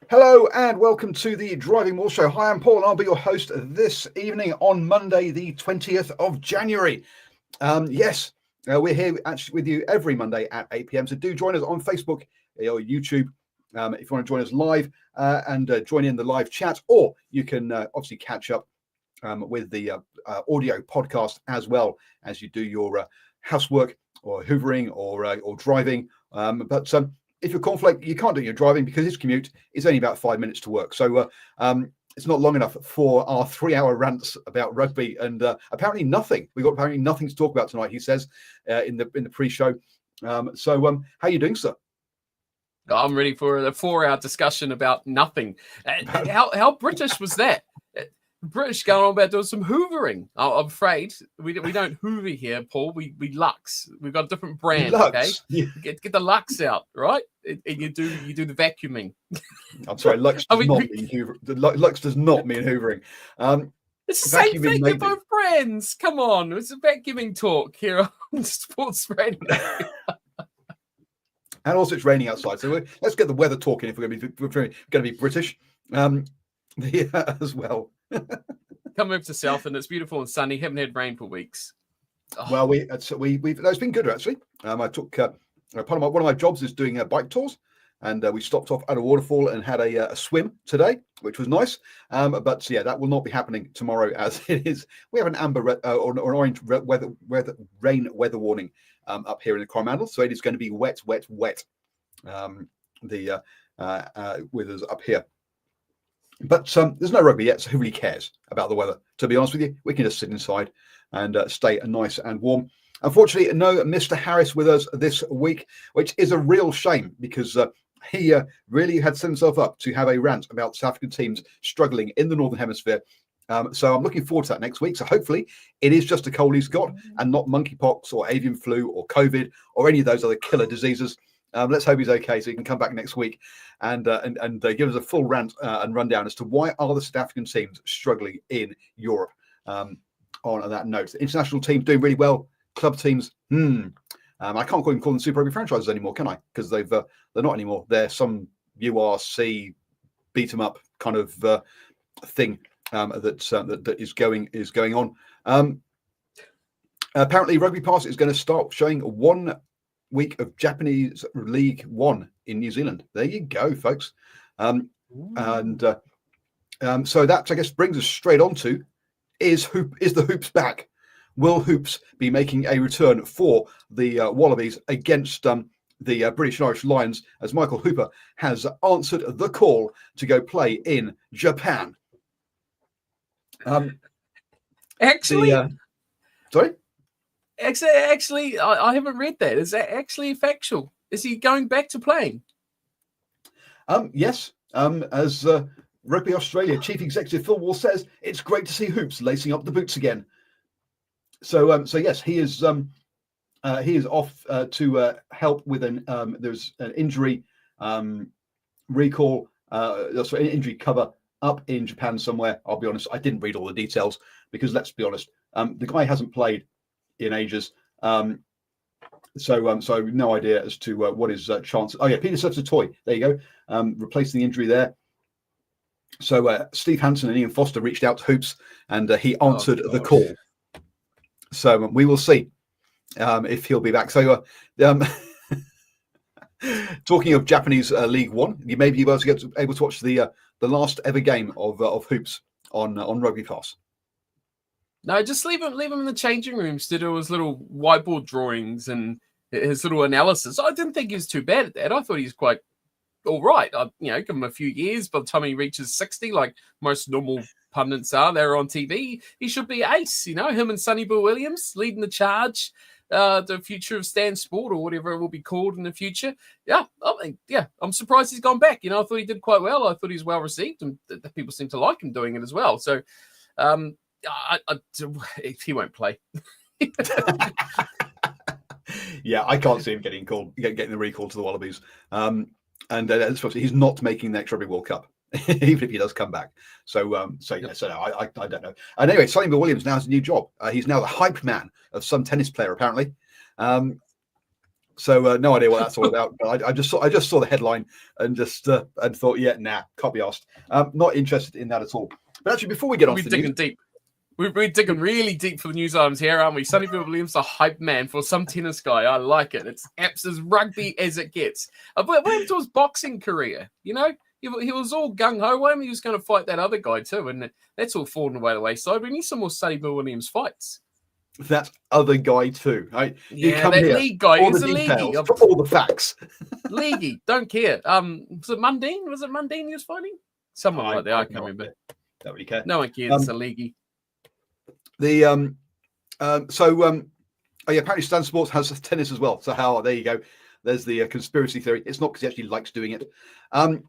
Hello and welcome to the DrivingMaul show. Hi, I'm Paul and I'll be your host this evening on Monday, the 20th of January. We're here actually with you every Monday at 8 p.m. So do join us on Facebook or YouTube if you want to join us live and join in the live chat, or you can obviously catch up with the audio podcast as well as you do your housework or hoovering or driving. If you're cornflake, you can't do your driving because his commute is only about 5 minutes to work. So it's not long enough for our 3-hour rants about rugby and apparently nothing. We've got apparently nothing to talk about tonight, he says in the pre-show. How are you doing, sir? I'm ready for a 4-hour discussion about nothing. How British was that? British going on about doing some hoovering. I'm afraid we don't hoover here, Paul. We lux. We've got a different brand. Lux. Okay, Yeah. Get the lux out, right? And you do the vacuuming. I'm sorry, lux does not mean hoover. Lux does not mean hoovering. It's the same thing in both brands. Come on, it's a vacuuming talk here on Sports Radio. And also, it's raining outside, so let's get the weather talking if we're going to be British as well. Come over to South, and it's beautiful and sunny. Haven't had rain for weeks. Oh. Well, it's been good actually. I took one of my jobs is doing bike tours, and we stopped off at a waterfall and had a swim today, which was nice. But that will not be happening tomorrow, as it is. We have an amber or an orange rain weather warning up here in the Coromandel, so it is going to be wet. With us up here. But there's no rugby yet, so who really cares about the weather? To be honest with you, we can just sit inside and stay nice and warm. Unfortunately, no Mr. Harris with us this week, which is a real shame because he really had set himself up to have a rant about South African teams struggling in the Northern Hemisphere. So I'm looking forward to that next week. So hopefully it is just a cold he's got and not monkeypox or avian flu or COVID or any of those other killer diseases. Let's hope he's okay so he can come back next week and give us a full rant and rundown as to why are the South African teams struggling in Europe. On that note, the international teams doing really well. Club teams, I can't even call them Super Rugby franchises anymore, can I? Because they're not anymore. They're some URC beat 'em up kind of thing that is going on. Apparently, Rugby Pass is going to start showing 1 week of Japanese League One in New Zealand. There you go, folks. So that, I guess, brings us straight on to is the Hoops back? Will Hoops be making a return for the Wallabies against the British and Irish Lions, as Michael Hooper has answered the call to go play in Japan? Actually, sorry? Actually, I haven't read that. Is that actually factual? Is he going back to playing? Yes. As Rugby Australia Chief Executive Phil Wall says, it's great to see Hoops lacing up the boots again. So yes, he is off to help with there's an injury recall, injury cover up in Japan somewhere. I'll be honest, I didn't read all the details because let's be honest, the guy hasn't played in ages, so no idea as to what his chances. Oh yeah, Peter Substitutoy, there you go, replacing the injury there. So Steve Hansen and Ian Foster reached out to Hoops, and he answered the call. So we will see if he'll be back. So talking of Japanese League One, you may be able to watch the last ever game of Hoops on Rugby Pass. No, just leave him in the changing rooms to do his little whiteboard drawings and his little analysis. I didn't think he was too bad at that. I thought he was quite all right. Give him a few years. By the time he reaches 60, like most normal pundits are, they're on TV, he should be ace. Him and Sonny Bill Williams leading the charge, the future of Stan Sport or whatever it will be called in the future. I'm surprised he's gone back. I thought he did quite well. I thought he was well received, and the people seem to like him doing it as well. So, he won't play. Yeah, I can't see him getting the recall to the Wallabies. And he's not making the next Rugby World Cup, even if he does come back. So I don't know. And anyway, Sonny Bill Williams now has a new job. He's now the hype man of some tennis player, apparently. So no idea what that's all about. But I just saw the headline and just and thought, yeah, nah, can't be asked. Not interested in that at all. But actually, before we get on We're to the digging news, deep. We're digging really deep for the news items here, aren't we? Sonny Bill Williams, the hype man for some tennis guy. I like it. It's as rugby as it gets. What happened to his boxing career? You know, he was all gung-ho. He was going to fight that other guy too, and that's all fallen away the wayside. We need some more Sonny Bill Williams fights. that other guy too, right? You Yeah, come that here, league guy. all He's the a details, leaguey. for all the facts. Leaguey, don't care. Was it Mundine? Was it Mundine he was fighting? Someone like that. I can't remember. Don't really care. No one cares. It's a leaguey. Oh yeah, apparently Stan Sports has tennis as well. So there you go. There's the conspiracy theory. It's not because he actually likes doing it. But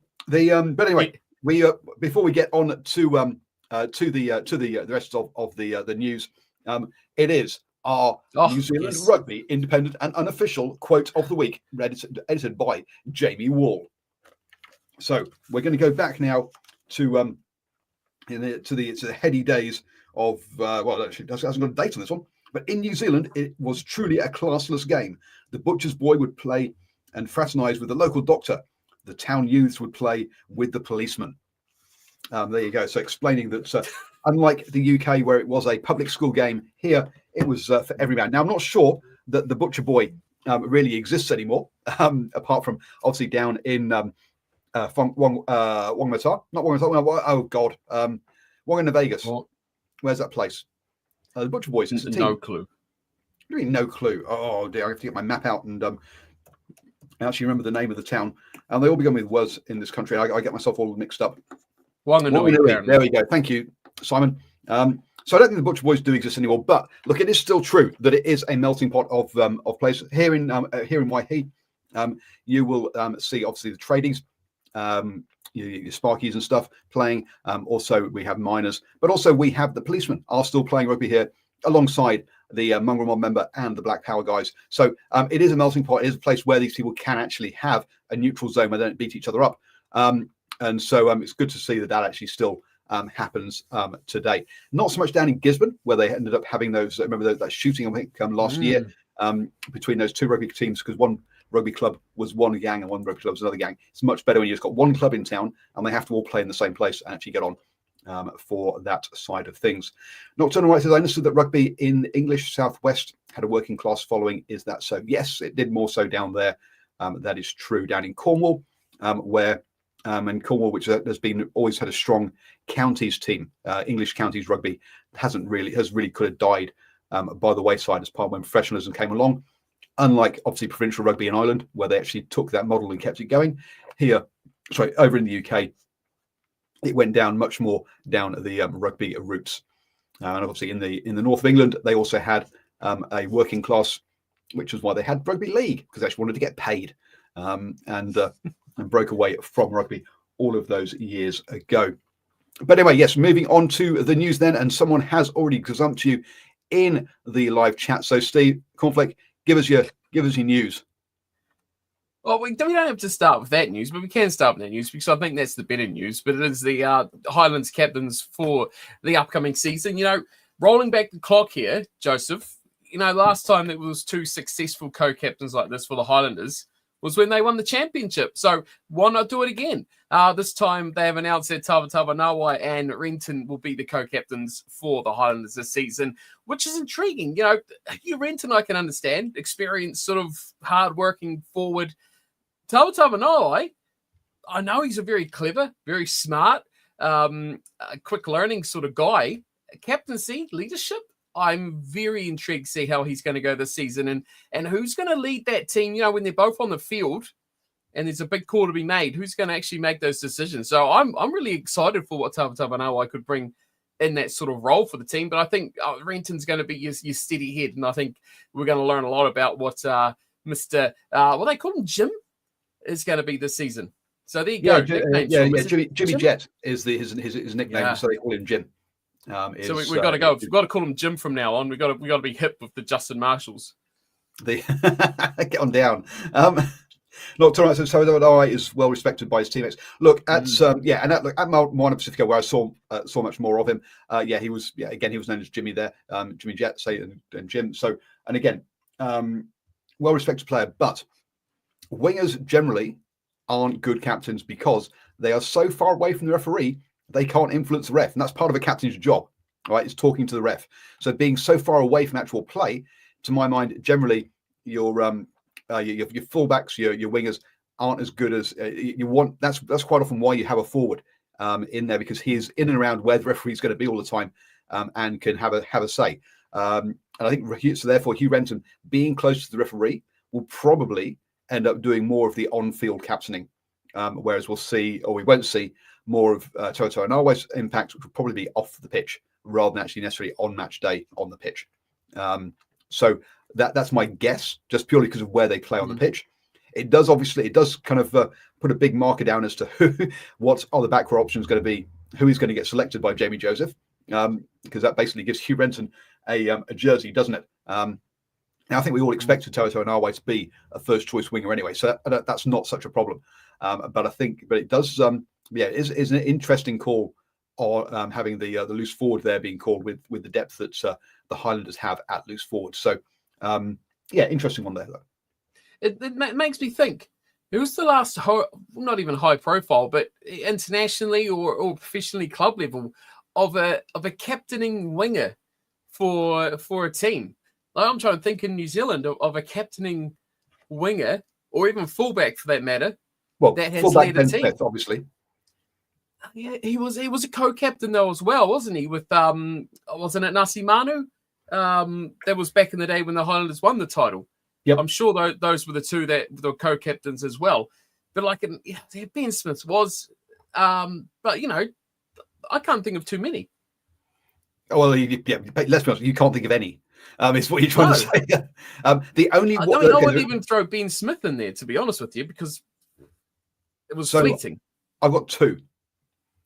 anyway, we before we get on to the rest of the news, it is our New Zealand Rugby independent and unofficial quote of the week, edited by Jamie Wall. So we're going to go back now to the heady days of actually, it hasn't got a date on this one, but in New Zealand it was truly a classless game. The butcher's boy would play and fraternize with the local doctor. The town youths would play with the policeman. There you go. So explaining that unlike the UK where it was a public school game, here it was for every man. Now I'm not sure that the butcher boy really exists anymore, apart from obviously down in Whangamata, not Whangamata. Oh God, Whanganui, Vegas. What? Where's that place? The Butcher Boys. It's a team. No clue. Really, no clue. Oh dear, I have to get my map out and actually remember the name of the town. And they all begin with words in this country. I get myself all mixed up. Whanganui. There we go. Thank you, Simon. So I don't think the Butcher Boys do exist anymore. But look, it is still true that it is a melting pot of places here in Waihi. You will see obviously the tradies. Your Sparkies and stuff playing. Also, we have miners, but also we have the policemen are still playing rugby here alongside the Mongrel Mob member and the Black Power guys. So it is a melting pot. It is a place where these people can actually have a neutral zone where they don't beat each other up. And so it's good to see that actually still happens today. Not so much down in Gisborne where they ended up having those. Remember that shooting I think last year between those two rugby teams because one rugby club was one gang and one rugby club was another gang. It's much better when you've just got one club in town and they have to all play in the same place and actually get on for that side of things. Nocturnal White says, I understood that rugby in English Southwest had a working class following. Is that so? Yes, it did more so down there. That is true. Down in Cornwall, where and Cornwall, which has been always had a strong counties team, English counties rugby has really could have died by the wayside as part when professionalism came along. Unlike obviously provincial rugby in Ireland, where they actually took that model and kept it going, over in the UK, it went down much more down the rugby roots. And obviously in the north of England, they also had a working class, which is why they had rugby league because they actually wanted to get paid, and broke away from rugby all of those years ago. But anyway, yes, moving on to the news then, and someone has already gazumped you in the live chat. So Steve Cornflake, give us your news. Well, we don't have to start with that news, but we can start with that news because I think that's the better news. But it is the Highlands captains for the upcoming season. You know, rolling back the clock here, Joseph, you know, last time there was two successful co-captains like this for the Highlanders was when they won the championship. So why not do it again? This time they have announced that Tavatava Nawai and Renton will be the co-captains for the Highlanders this season, which is intriguing. You know, Hugh Renton I can understand, experienced, sort of hard-working forward. Tavatava Nawai, I know he's a very clever, very smart, quick learning sort of guy. Captaincy, leadership, I'm very intrigued to see how he's going to go this season and who's going to lead that team, you know, when they're both on the field and there's a big call to be made, who's going to actually make those decisions. So I'm really excited for what Tavatava Nawai could bring in that sort of role for the team. But I think Renton's going to be your steady head. And I think we're going to learn a lot about what Mr. What they call him, Jim, is going to be this season. So there you go. Jimmy Jet is his nickname, yeah. So they call him Jim. So we've got to go. We've got to call him Jim from now on. We've got to be hip with the Justin Marshalls. Get on down. Look, Torrance and Tavatava is well respected by his teammates. Look at at Moana Pacifica, where I saw much more of him. He was he was known as Jimmy there, Jimmy Jet, say and Jim. So and again, well-respected player, but wingers generally aren't good captains because they are so far away from the referee, they can't influence the ref. And that's part of a captain's job, right? It's talking to the ref. So being so far away from actual play, to my mind, generally your fullbacks, your wingers aren't as good as you want. That's quite often why you have a forward in there, because he is in and around where the referee is going to be all the time, and can have a say. And I think so. Therefore, Hugh Renton being close to the referee will probably end up doing more of the on-field captaining, whereas we won't see more of Toto Inawe's impact, which will probably be off the pitch rather than actually necessarily on match day on the pitch. So that's my guess, just purely because of where they play on the pitch. It does kind of put a big marker down as to what are the back row options going to be, who is going to get selected by Jamie Joseph, because that basically gives Hugh Renton a jersey, doesn't it? Now, I think we all expected Toto Inawe to be a first choice winger anyway, so that's not such a problem. But it does, it is an interesting call, or having the loose forward there being called with the depth that the Highlanders have at loose forward. So, interesting one there though. It makes me think, who's the last, not even high profile, but internationally or professionally club level, of a captaining winger for a team? Like, I'm trying to think in New Zealand of a captaining winger, or even fullback for that matter. Well, that has fullback led a Ben team. Smith, obviously. Yeah, he was a co-captain though as well, wasn't he? With wasn't it Nasi Manu? That was back in the day when the Highlanders won the title. Yep. I'm sure those were the two that were co-captains as well. But like Ben Smith was, but I can't think of too many. Well, let's be honest, you can't think of any. Is what you're trying to say. The only I wouldn't even throw Ben Smith in there, to be honest with you, because it was fleeting. I've got two.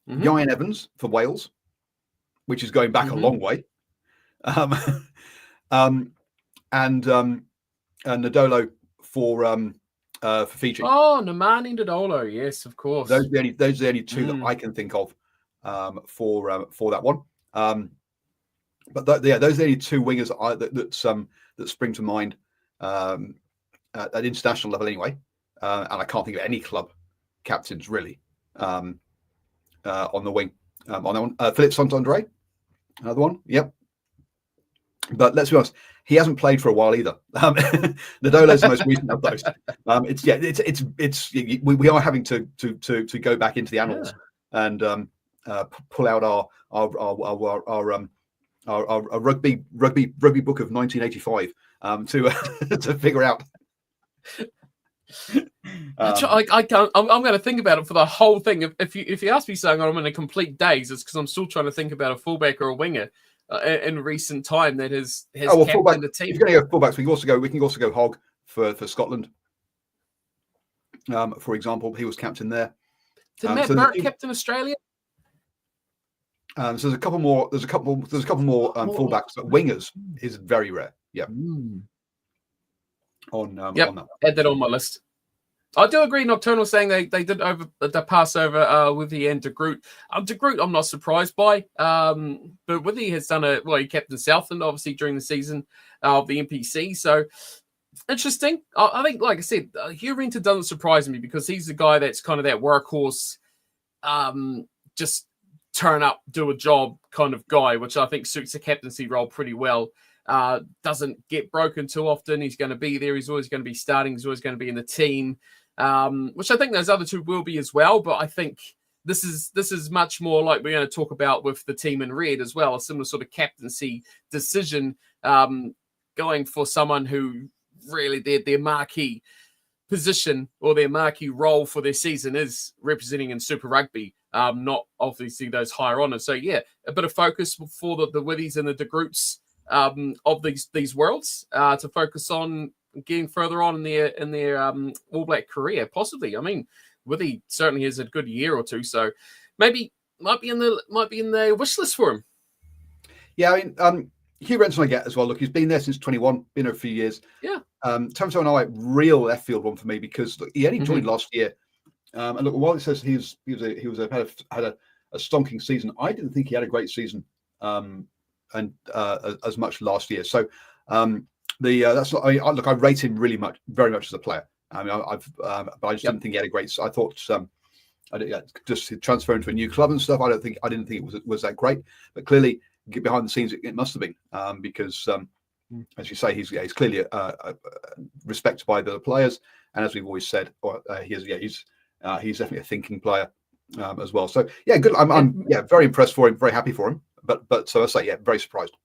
Mm-hmm. Ian Evans for Wales, which is going back a long way, and Ndolo for Fiji. Oh, Nemani Ndolo, yes, of course. Those are the only two that I can think of for that one. But those are the only two wingers that spring to mind at international level anyway. And I can't think of any club captains really on the wing. On that one, Philippe Saint-André, another one. Yep. But let's be honest, he hasn't played for a while either. Ndolo's the most recent of those. We are having to go back into the annals and pull out our rugby book of 1985 to figure out. I can't. I'm going to think about it for the whole thing. If you ask me something, I'm in a complete daze. It's because I'm still trying to think about a fullback or a winger in recent time that has captained the team. If you're going to go fullbacks, we can also go Hogg for Scotland. For example, he was captain there. Did Matt Burke captain Australia? So there's a couple more. There's a couple more fullbacks, but wingers is very rare. Yeah. On that. Add that on my list. I do agree. Nocturnal saying they did the pass over Withy and De Groot. De Groot, I'm not surprised by. But Withy has done he captained Southland obviously during the season of the NPC. So interesting. I think, like I said, Hugh Renton doesn't surprise me because he's the guy that's kind of that workhorse, just turn up, do a job kind of guy, which I think suits the captaincy role pretty well. Doesn't get broken too often. He's going to be there. He's always going to be starting. He's always going to be in the team, which I think those other two will be as well. But I think this is much more like we're going to talk about with the team in red as well, a similar sort of captaincy decision, going for someone who really their marquee position or their marquee role for their season is representing in Super Rugby, not obviously those higher honours. So yeah, a bit of focus for the Withys and the De Groots of these worlds to focus on getting further on in their All Black career, possibly. I mean, Withy certainly has a good year or two, so maybe might be in the wish list for him. Yeah, I mean, Hugh Renton I get as well. Look, he's been there since 21, been there a few years. Yeah. Toto and I, real left field one for me because look, he only joined last year. And look, while it says had a stonking season, I didn't think he had a great season and as much last year. So That's not. Look, I rate him very much as a player. I mean, but I just didn't think he had a great. I thought just transferring to a new club and stuff. I didn't think it was that great. But clearly, behind the scenes, it must have been because, as you say, he's clearly respected by the players, and as we've always said, he's definitely a thinking player as well. So yeah, good. I'm very impressed for him, very happy for him. But so I say, very surprised.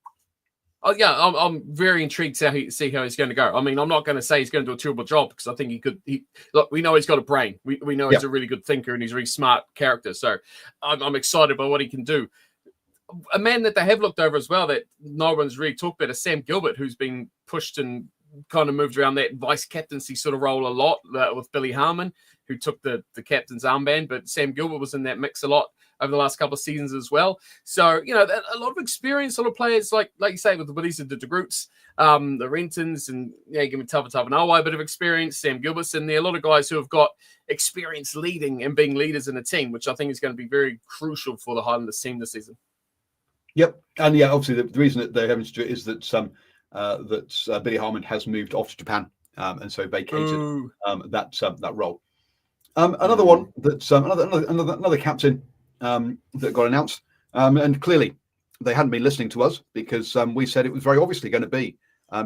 Oh yeah, I'm very intrigued to see how he's going to go. I mean, I'm not going to say he's going to do a terrible job because I think he could. Look, we know he's got a brain. We know he's a really good thinker and he's a really smart character. So I'm excited by what he can do. A man that they have looked over as well that no one's really talked about is Sam Gilbert, who's been pushed and kind of moved around that vice captaincy sort of role a lot with Billy Harmon, who took the captain's armband. But Sam Gilbert was in that mix a lot over the last couple of seasons as well. So, a lot of experience, a lot of players, like you say, with the Willies and the De Groots, the Rentons, and give me Tavanoa, a bit of experience. Sam Gilbert's in there. A lot of guys who have got experience leading and being leaders in a team, which I think is going to be very crucial for the Highlanders team this season. Yep. And obviously the reason that they're having to do it is that Billy Harmon has moved off to Japan and so vacated that role. Another one that's another captain that got announced, and clearly they hadn't been listening to us because we said it was very obviously going to be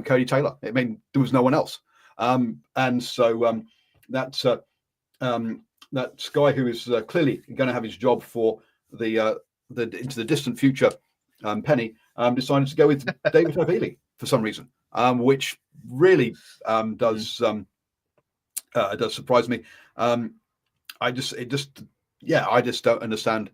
Cody Taylor. I mean, there was no one else, and so that guy who is clearly going to have his job for the into the distant future, Penny, decided to go with David Havili for some reason, which really does surprise me. I just don't understand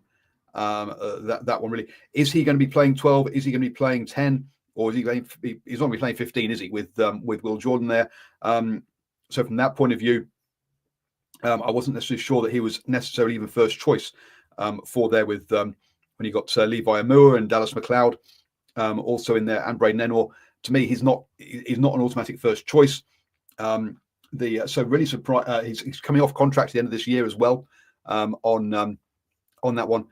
that one really. Is he going to be playing 12? Is he going to be playing 10? Or is he's not going to be playing 15, is he, with Will Jordan there? So from that point of view, I wasn't necessarily sure that he was necessarily even first choice for there with when you got Levi Amur and Dallas McLeod also in there, and Braden Enor. To me, he's not an automatic first choice. So really surprised. He's coming off contract at the end of this year as well on that one.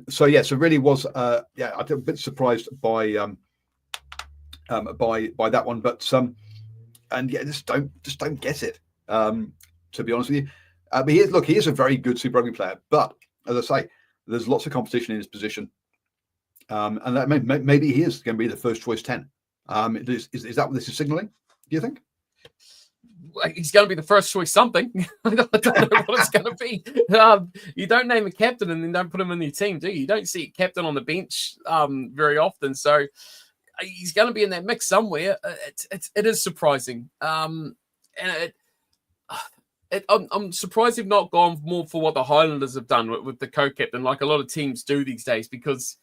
So really was I'm a bit surprised by that one, but just don't get it. To be honest with you, but he is a very good Super Rugby player. But as I say, there's lots of competition in his position, and that maybe he is going to be the first choice 10. Is that what this is signaling? Do you think? He's going to be the first choice something. I don't know what it's going to be. You don't name a captain and then don't put him in your team, do you? You don't see a captain on the bench very often. So he's going to be in that mix somewhere. It is surprising. And I'm surprised they've not gone more for what the Highlanders have done with the co-captain, like a lot of teams do these days, because,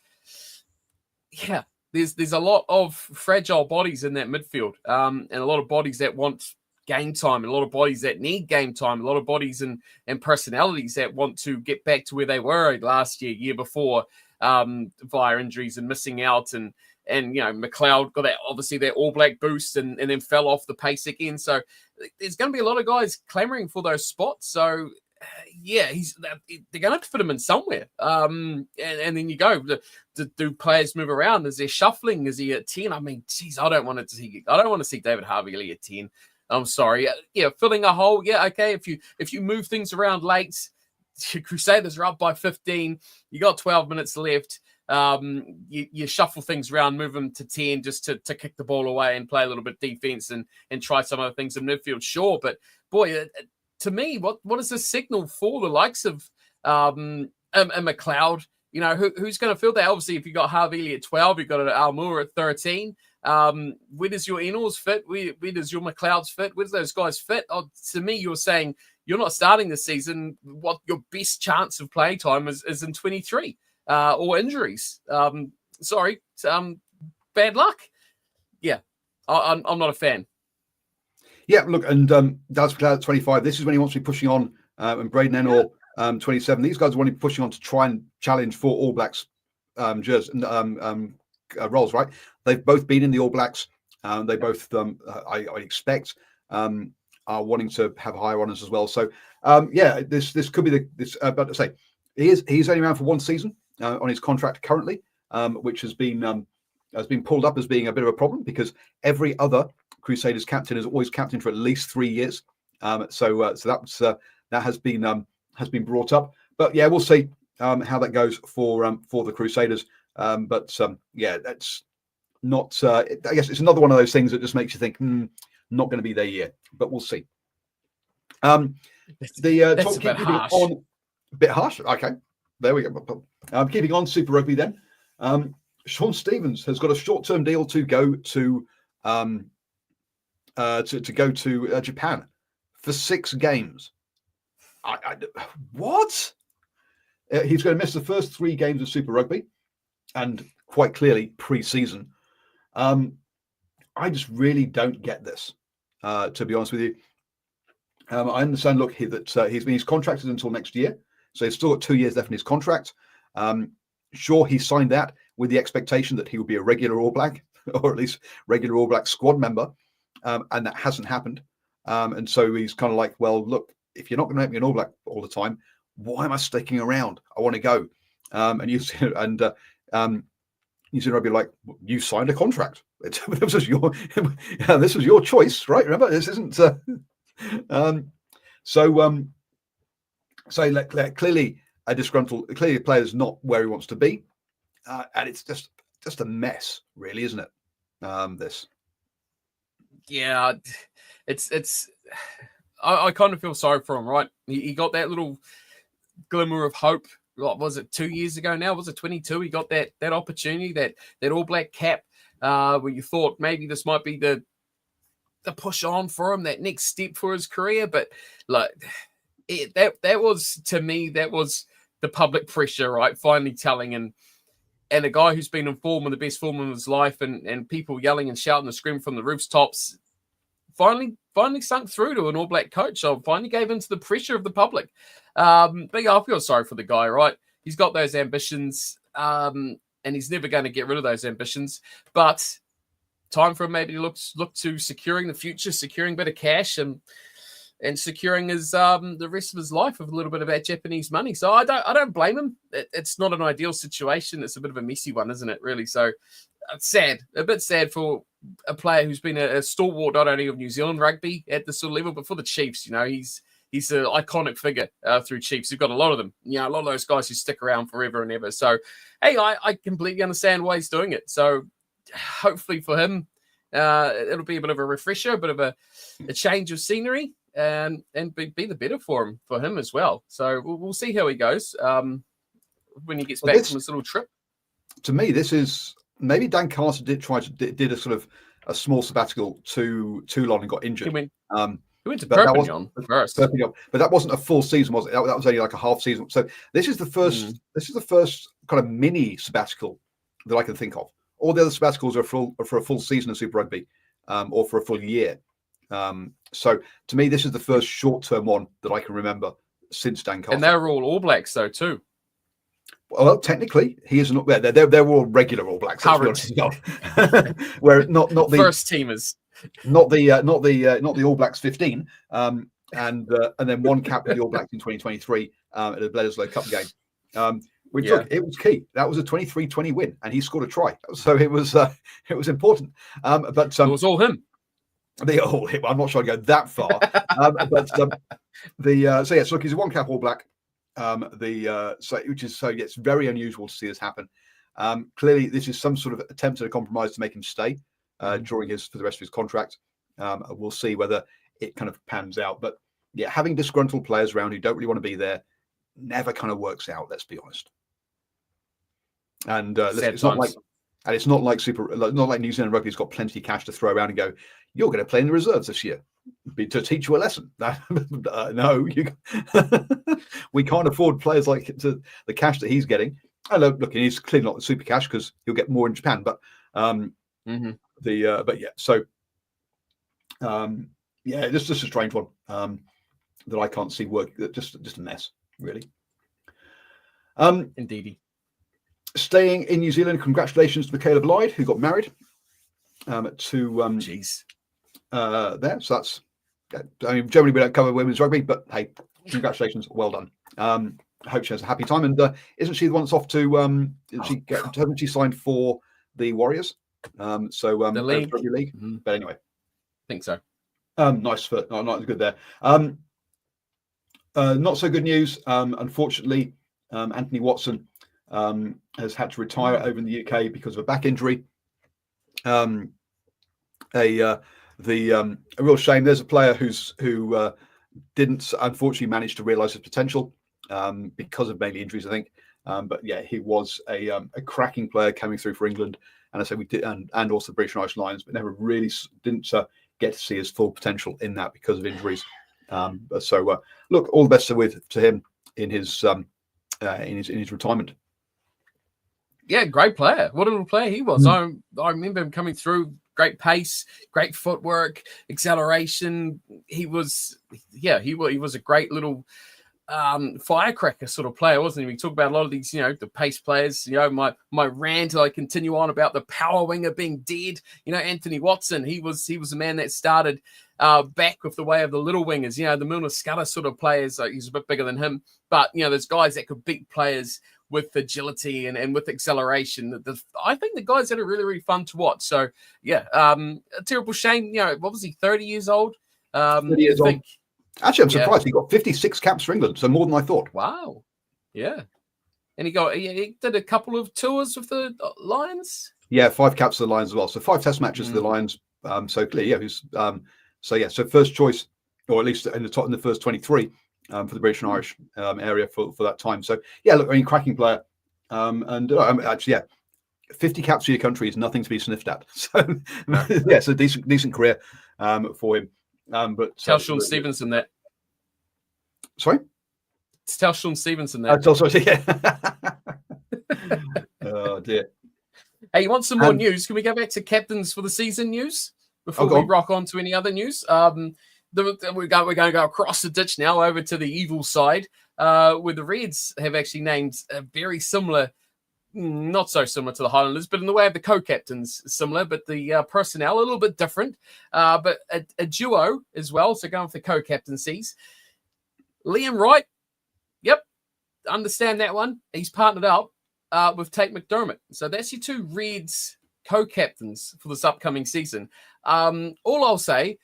there's a lot of fragile bodies in that midfield, and a lot of bodies that want game time, and a lot of bodies that need game time, a lot of bodies and personalities that want to get back to where they were last year before, via injuries and missing out. And McLeod got that All Black boost and then fell off the pace again. So there's going to be a lot of guys clamoring for those spots. So they're going to have to fit him in somewhere. And then you go, do players move around? Is there shuffling? Is he at 10? I mean, geez, I don't want to see David Harvey at 10. I'm sorry. Filling a hole. Yeah, okay. If you move things around late, Crusaders are up by 15. You got 12 minutes left. You shuffle things around, move them to 10 just to kick the ball away and play a little bit defense and try some other things in midfield. Sure, but boy, to me, what is this signal for the likes of McLeod? Who's going to fill that? Obviously, if you got Harvey at 12, you've got Almour at 13. Where does your Enors fit? Where does your McLeod's fit? Where do those guys fit? To me, you're saying you're not starting this season. What your best chance of playing time is in 23 or injuries. Bad luck. Yeah, I'm not a fan. Yeah, look, and Dallas McLeod at 25. This is when he wants to be pushing on, and Braden Enor 27. These guys want to be pushing on to try and challenge for All Blacks jerseys roles, right? They've both been in the All Blacks. They both, I expect, are wanting to have higher honours as well. So, this could be but to say, he's only around for one season on his contract currently, which has been pulled up as being a bit of a problem because every other Crusaders captain is always captain for at least 3 years. So that has been brought up. But yeah, we'll see how that goes for the Crusaders. That's not. I guess it's another one of those things that just makes you think, not going to be their year. But we'll see. That's a bit harsh. A bit harsh. Okay, there we go. Keeping on Super Rugby then. Sean Stevens has got a short-term deal to go to Japan for 6 games. What? He's going to miss the first 3 games of Super Rugby, and quite clearly pre-season. I just really don't get this, to be honest with you. I understand, look, that he's contracted until next year, so he's still got 2 years left in his contract. Sure, he signed that with the expectation that he would be a regular All Black, or at least regular All Black squad member, and that hasn't happened. And so he's kind of like, well, look, if you're not going to make me an All Black all the time, why am I sticking around? I want to go. New Zealand Rugby like, you signed a contract. This was your choice, right? Remember, this isn't. Clearly a disgruntled. Clearly, the player's not where he wants to be, and it's just a mess, really, isn't it? This. Yeah, it's. I kind of feel sorry for him, right? He got that little glimmer of hope. What was it, 2 years ago now? Was it 22? He got that opportunity, that All Black cap, where you thought maybe this might be the push on for him, that next step for his career. But like that was, to me, that was the public pressure, right? Finally telling, and a guy who's been in form, in the best form of his life, and people yelling and shouting and screaming from the rooftops, finally sunk through to an All Black coach. I finally gave in to the pressure of the public. But yeah, I feel sorry for the guy, right? He's got those ambitions, and he's never going to get rid of those ambitions. But time for him maybe to look to securing the future, securing a bit of cash, and securing his the rest of his life with a little bit of that Japanese money. So I don't blame him. It's not an ideal situation. It's a bit of a messy one, isn't it? Really. So it's sad, a bit sad for a player who's been a stalwart not only of New Zealand rugby at this sort of level, but for the Chiefs. You know, he's an iconic figure through Chiefs. You've got a lot of them. You know, a lot of those guys who stick around forever and ever. So, hey, I completely understand why he's doing it. So, hopefully for him, it'll be a bit of a refresher, a bit of a change of scenery, and be the better for him as well. So we'll see how he goes when he gets back from this little trip. To me, this is maybe Dan Carter did a sort of a small sabbatical to Toulon and got injured. He went to Perpignan first, but that wasn't a full season, was it? That was only like a half season. So this is the first. This is the first kind of mini sabbatical that I can think of. All the other sabbaticals are for a full season of Super Rugby, or for a full year. So to me, this is the first short-term one that I can remember since Dan Carter. And they were all Blacks, though, too. Well, technically, he isn't. They're all regular All Blacks. Where not the first teamers, not the All Blacks 15, and then one cap with the All Blacks in 2023 at the Bledisloe Cup game. Which look, it was key. That was a 23-20 win, and he scored a try. So it was important. But it was all him. I'm not sure I'd go that far. Look, he's a one cap All Black. It's very unusual to see this happen. Clearly, this is some sort of attempt at a compromise to make him stay for the rest of his contract. We'll see whether it kind of pans out. But yeah, having disgruntled players around who don't really want to be there never kind of works out. Let's be honest. And it's not like New Zealand Rugby's got plenty of cash to throw around and go, you're going to play in the reserves this year to teach you a lesson. No, we can't afford players like the cash that he's getting. I know, look, he's clearly not the super cash because he'll get more in Japan. But it's just a strange one that I can't see work. Just a mess, really. Indeedy. Staying in New Zealand, congratulations to Michaela Blyde, who got married there. So that's, generally we don't cover women's rugby, but hey, congratulations, well done. I hope she has a happy time. And isn't she the one that's off to? Hasn't she signed for the Warriors? The league. Rugby League. But anyway, think so. Nice foot. Not good there. Not so good news. Unfortunately, Anthony Watson has had to retire over in the UK because of a back injury. A real shame. There's a player who didn't unfortunately manage to realise his potential because of mainly injuries, I think. But yeah, he was a cracking player coming through for England, and I say we did, and also the British and Irish Lions, but never really didn't get to see his full potential in that because of injuries. Look, all the best to him in his retirement. Yeah, great player. What a little player he was. I remember him coming through. Great pace, great footwork, acceleration. He was a great little firecracker sort of player, wasn't he? We talk about a lot of these, the pace players. My rant I continue on about the power winger being dead. Anthony Watson, he was a man that started back with the way of the little wingers. The Milner Scudder sort of players. He's a bit bigger than him, but there's guys that could beat players with agility and with acceleration. I think the guys that are really, really fun to watch. So yeah, a terrible shame. Obviously 30 years old. 30 years old. Actually, I'm surprised he got 56 caps for England, so more than I thought. Wow. Yeah. And he did a couple of tours with the Lions. Yeah, 5 caps for the Lions as well. So 5 Test matches for the Lions. So clearly, so first choice, or at least in the first 23 for the British and Irish area for that time. So yeah, look, cracking player. 50 caps for your country is nothing to be sniffed at. So yeah, it's a decent career for him. But tell Sean Stevenson that. Sorry? Tell Sean Stevenson that. Yeah. Oh dear. Hey, you want some more news? Can we go back to captains for the season news before we rock on to any other news? We're going to go across the ditch now over to the evil side, where the Reds have actually named a very similar, not so similar to the Highlanders, but in the way of the co-captains similar, but the personnel a little bit different, but a duo as well. So going for co-captaincies. Liam Wright, yep, understand that one. He's partnered up with Tate McDermott. So that's your 2 Reds co-captains for this upcoming season. All I'll say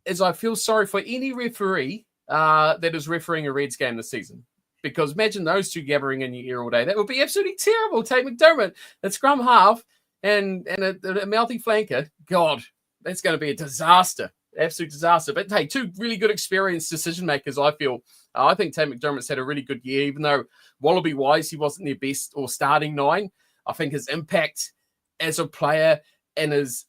is I feel sorry for any referee that is refereeing a Reds game this season. Because imagine those 2 gathering in your ear all day. That would be absolutely terrible. Tate McDermott at scrum half and a mouthy flanker. God, that's going to be a disaster. Absolute disaster. But hey, 2 really good experienced decision makers, I feel. I think Tate McDermott's had a really good year, even though Wallaby-wise, he wasn't their best or starting 9. I think his impact as a player and his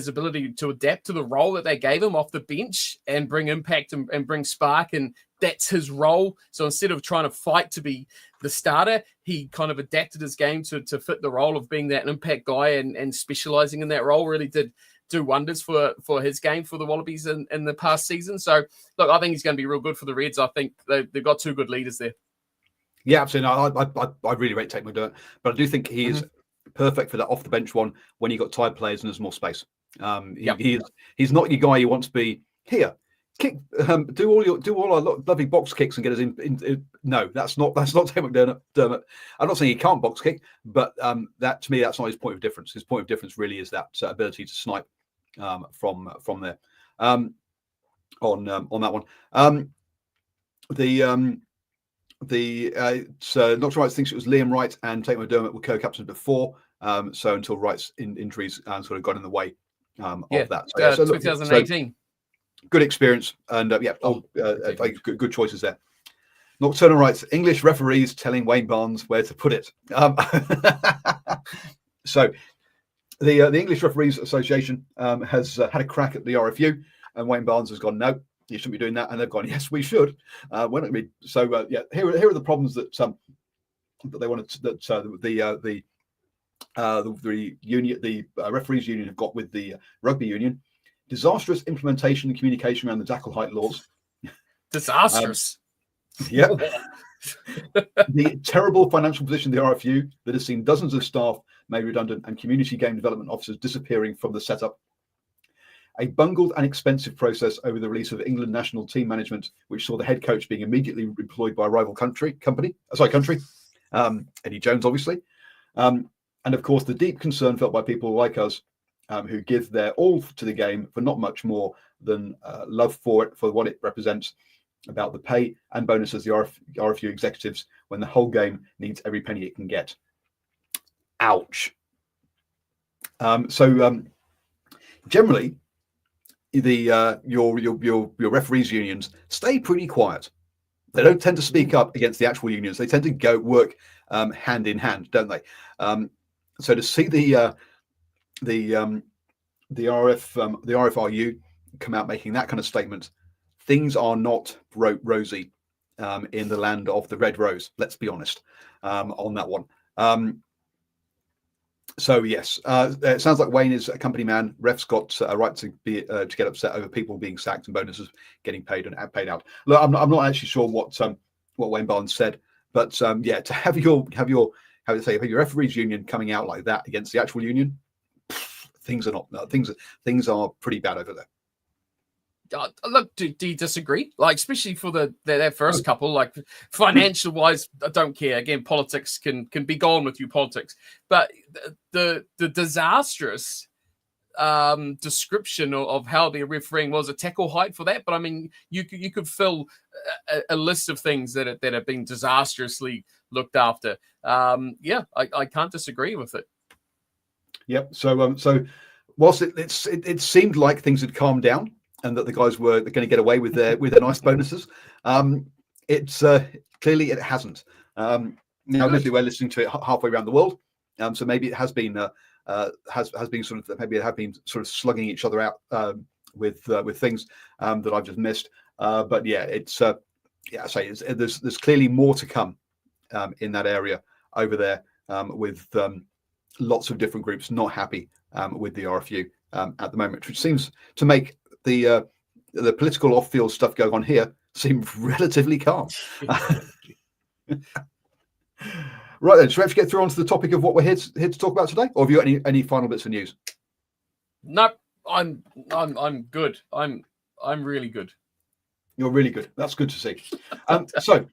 ability to adapt to the role that they gave him off the bench and bring impact and bring spark, and that's his role. So instead of trying to fight to be the starter, he kind of adapted his game to fit the role of being that impact guy and specializing in that role. Really did do wonders for his game for the Wallabies in the past season. So look, I think he's going to be real good for the Reds. I think they've got 2 good leaders there. Yeah, absolutely. I really rate Tate McDermott, but I do think he is perfect for that off the bench one when you got tired players and there's more space. He's not your guy you want to be here. Kick, do all our lovely box kicks and get us in. No, that's not Tate McDermott. I'm not saying he can't box kick, but that to me that's not his point of difference. His point of difference really is that ability to snipe from there. On that one, Dr. Wright thinks it was Liam Wright and Tate McDermott were co-captains before. So until Wright's injuries sort of got in the way of that. So 2018. Good experience and good choices there. Nocturnal writes, English referees telling Wayne Barnes where to put it. So the English Referees Association has had a crack at the RFU, and Wayne Barnes has gone, no, you shouldn't be doing that, and they've gone, yes, we should. We're not going to be. So here are the problems that they wanted the union, the referees union have got with the rugby union. Disastrous implementation and communication around the tackle height laws. Disastrous. The terrible financial position of the RFU that has seen dozens of staff made redundant and community game development officers disappearing from the setup. A bungled and expensive process over the release of England national team management, which saw the head coach being immediately employed by a rival country, Eddie Jones, obviously. And of course, the deep concern felt by people like us who give their all to the game for not much more than love for it, for what it represents, about the pay and bonuses the RFU executives when the whole game needs every penny it can get. Ouch. Generally, your referees unions stay pretty quiet. They don't tend to speak up against the actual unions. They tend to go work hand in hand, don't they? So to see the RFRU come out making that kind of statement, things are not rosy in the land of the Red Rose. Let's be honest on that one. So yes, it sounds like Wayne is a company man. Ref's got a right to be to get upset over people being sacked and bonuses getting paid and paid out. Look, I'm not actually sure what Wayne Barnes said, but yeah, to have your referees union coming out like that against the actual union, things are pretty bad over there. Look, do you disagree? Like, especially for their first couple, like financial wise, I don't care. Again, politics can be gone with you, politics. But the disastrous description of how the refereeing was a tackle height for that. But I mean, you could fill a list of things that have been disastrously looked after. Yeah, I can't disagree with it. Yep. So whilst it seemed like things had calmed down, and that the guys were going to get away with their nice bonuses, it's clearly it hasn't. Now, admittedly, we're listening to it halfway around the world, so maybe it has been sort of slugging each other out with things that I've just missed. But yeah, there's clearly more to come in that area over there with lots of different groups not happy with the RFU at the moment, which seems to make the political off-field stuff going on here seem relatively calm. Right then, should we actually get through onto the topic of what we're here to talk about today, or have you got any final bits of news? No, I'm good. I'm really good. You're really good. That's good to see. So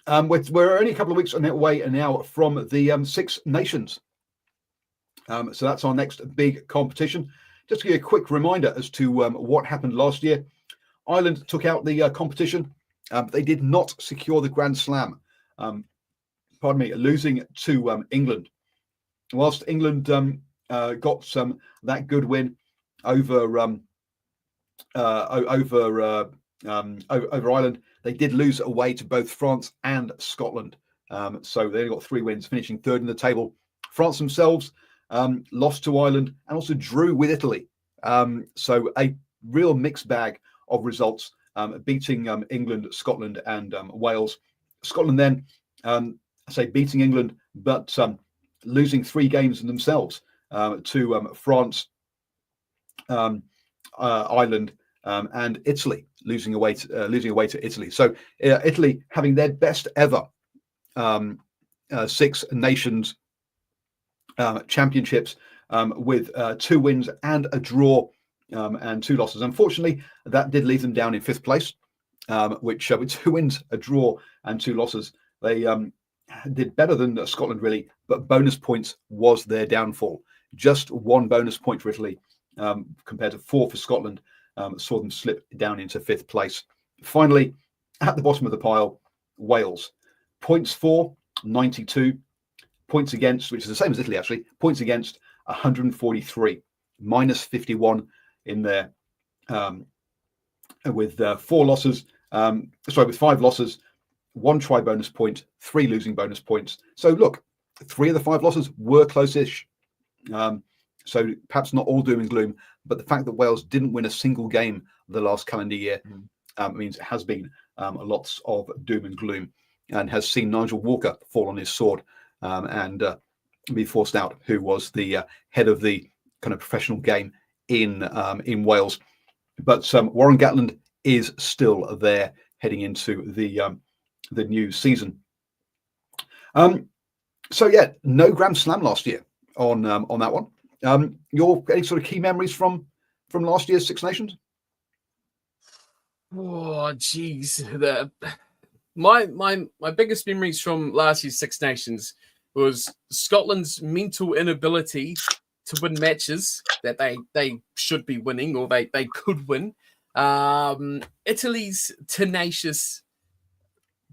we're only a couple of weeks away now from the Six Nations. So that's our next big competition. Just to give you a quick reminder as to what happened last year. Ireland took out the competition. They did not secure the Grand Slam. Losing to England. Whilst England got that good win over Ireland, they did lose away to both France and Scotland. So they only got 3 wins, finishing third in the table. France themselves lost to Ireland and also drew with Italy. So a real mixed bag of results, beating England, Scotland, and Wales. Scotland then, beating England, but losing 3 games in themselves to France, Ireland, and Italy, losing away to Italy. So Italy having their best ever Six Nations championships with 2 wins and a draw and 2 losses. Unfortunately, that did leave them down in 5th place, which with 2 wins, a draw, and 2 losses, they did better than Scotland, really, but bonus points was their downfall. Just 1 bonus point for Italy compared to 4 for Scotland saw them slip down into 5th place. Finally, at the bottom of the pile, Wales. Points for, 92. Points against, which is the same as Italy, actually. Points against, 143. Minus 51 in there with 4 losses. With 5 losses, 1 try bonus point, 3 losing bonus points. So look, 3 of the 5 losses were close-ish. So perhaps not all doom and gloom, but the fact that Wales didn't win a single game the last calendar year means it has been lots of doom and gloom, and has seen Nigel Walker fall on his sword and be forced out, who was the head of the kind of professional game in Wales. But Warren Gatland is still there heading into the new season. So yeah, no Grand Slam last year on that one. Any sort of key memories from last year's Six Nations? Oh, geez. My biggest memories from last year's Six Nations was Scotland's mental inability win matches that they should be winning or they could win. Italy's tenacious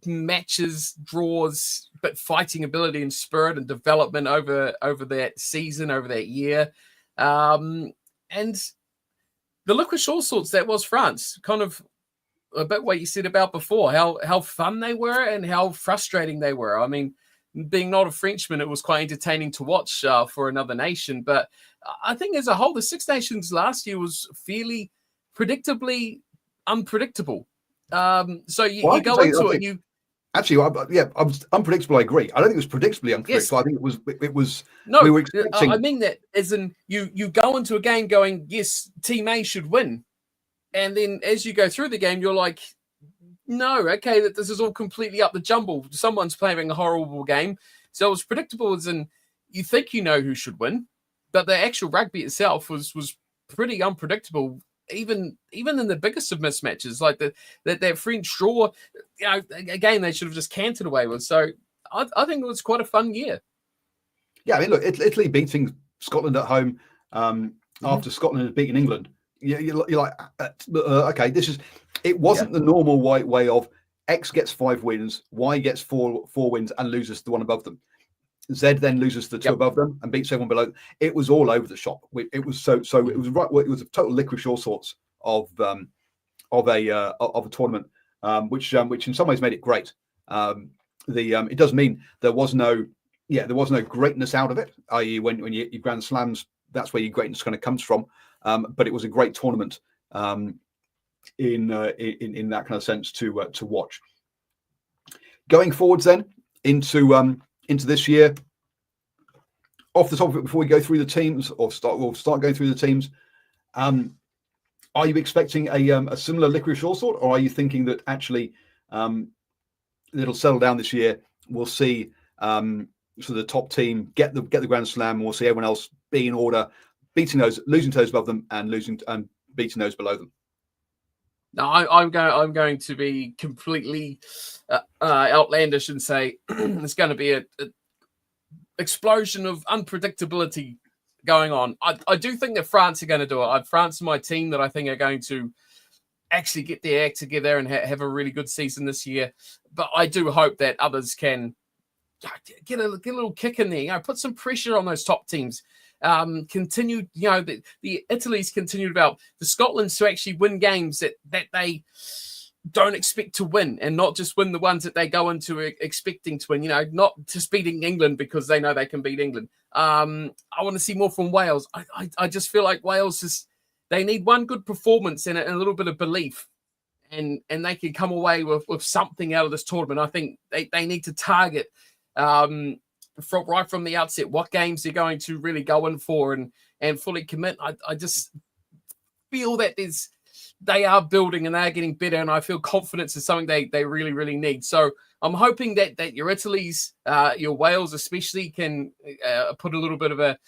matches, draws, but fighting ability and spirit and development over that season, over that year. And the licorice all sorts, that was France. Kind of a bit what you said about before, how fun they were and how frustrating they were. I mean, being not a Frenchman, it was quite entertaining to watch for another nation. But I think as a whole, the Six Nations last year was fairly predictably unpredictable. So you go into it, you... Actually, I was unpredictable. I agree. I don't think it was predictably unpredictable. Yes. I think it was. No, we were expecting... I mean that as in you go into a game going, yes, Team A should win, and then as you go through the game, you're like, no, okay, that this is all completely up the jumble. Someone's playing a horrible game, so it was predictable as in you think you know who should win, but the actual rugby itself was pretty unpredictable. Even in the biggest of mismatches, like that French draw, again, they should have just cantered away with. So I think it was quite a fun year. Yeah, I mean, look, Italy beating Scotland at home after Scotland had beaten England. You're like, okay, it wasn't the normal white way of X gets 5 wins, Y gets four wins and loses to the one above them. Z then loses the two above them and beats everyone below. It was all over the shop. It was so. It was right. It was a total licorice all sorts of a tournament, which in some ways made it great. It does mean there was no greatness out of it. I.e., when you Grand Slams, that's where your greatness kind of comes from. But it was a great tournament in that kind of sense to watch. Going forwards then into this year, off the top of it, before we go through the teams, we'll start going through the teams. Are you expecting a similar licorice all sort, or are you thinking that actually it'll settle down this year? We'll see so the top team get the Grand Slam, and we'll see everyone else be in order, losing to those above them and beating those below them. No, I'm going to be completely outlandish and say there's going to be a explosion of unpredictability going on. I do think that France are going to do it. France are my team that I think are going to actually get their act together and have a really good season this year. But I do hope that others can get a little kick in there. Put some pressure on those top teams. Continue, the Italy's continued about the Scotlands to actually win games that they don't expect to win, and not just win the ones that they go into expecting to win. Not just beating England because they know they can beat England. I want to see more from Wales. I just feel like Wales they need one good performance and a little bit of belief, and they can come away with something out of this tournament. I think they need to target right from the outset what games they're going to really go in for and fully commit. I just feel that they are building and they are getting better, and I feel confidence is something they really, really need. So I'm hoping that your Italy's, your Wales especially, can put a little bit of a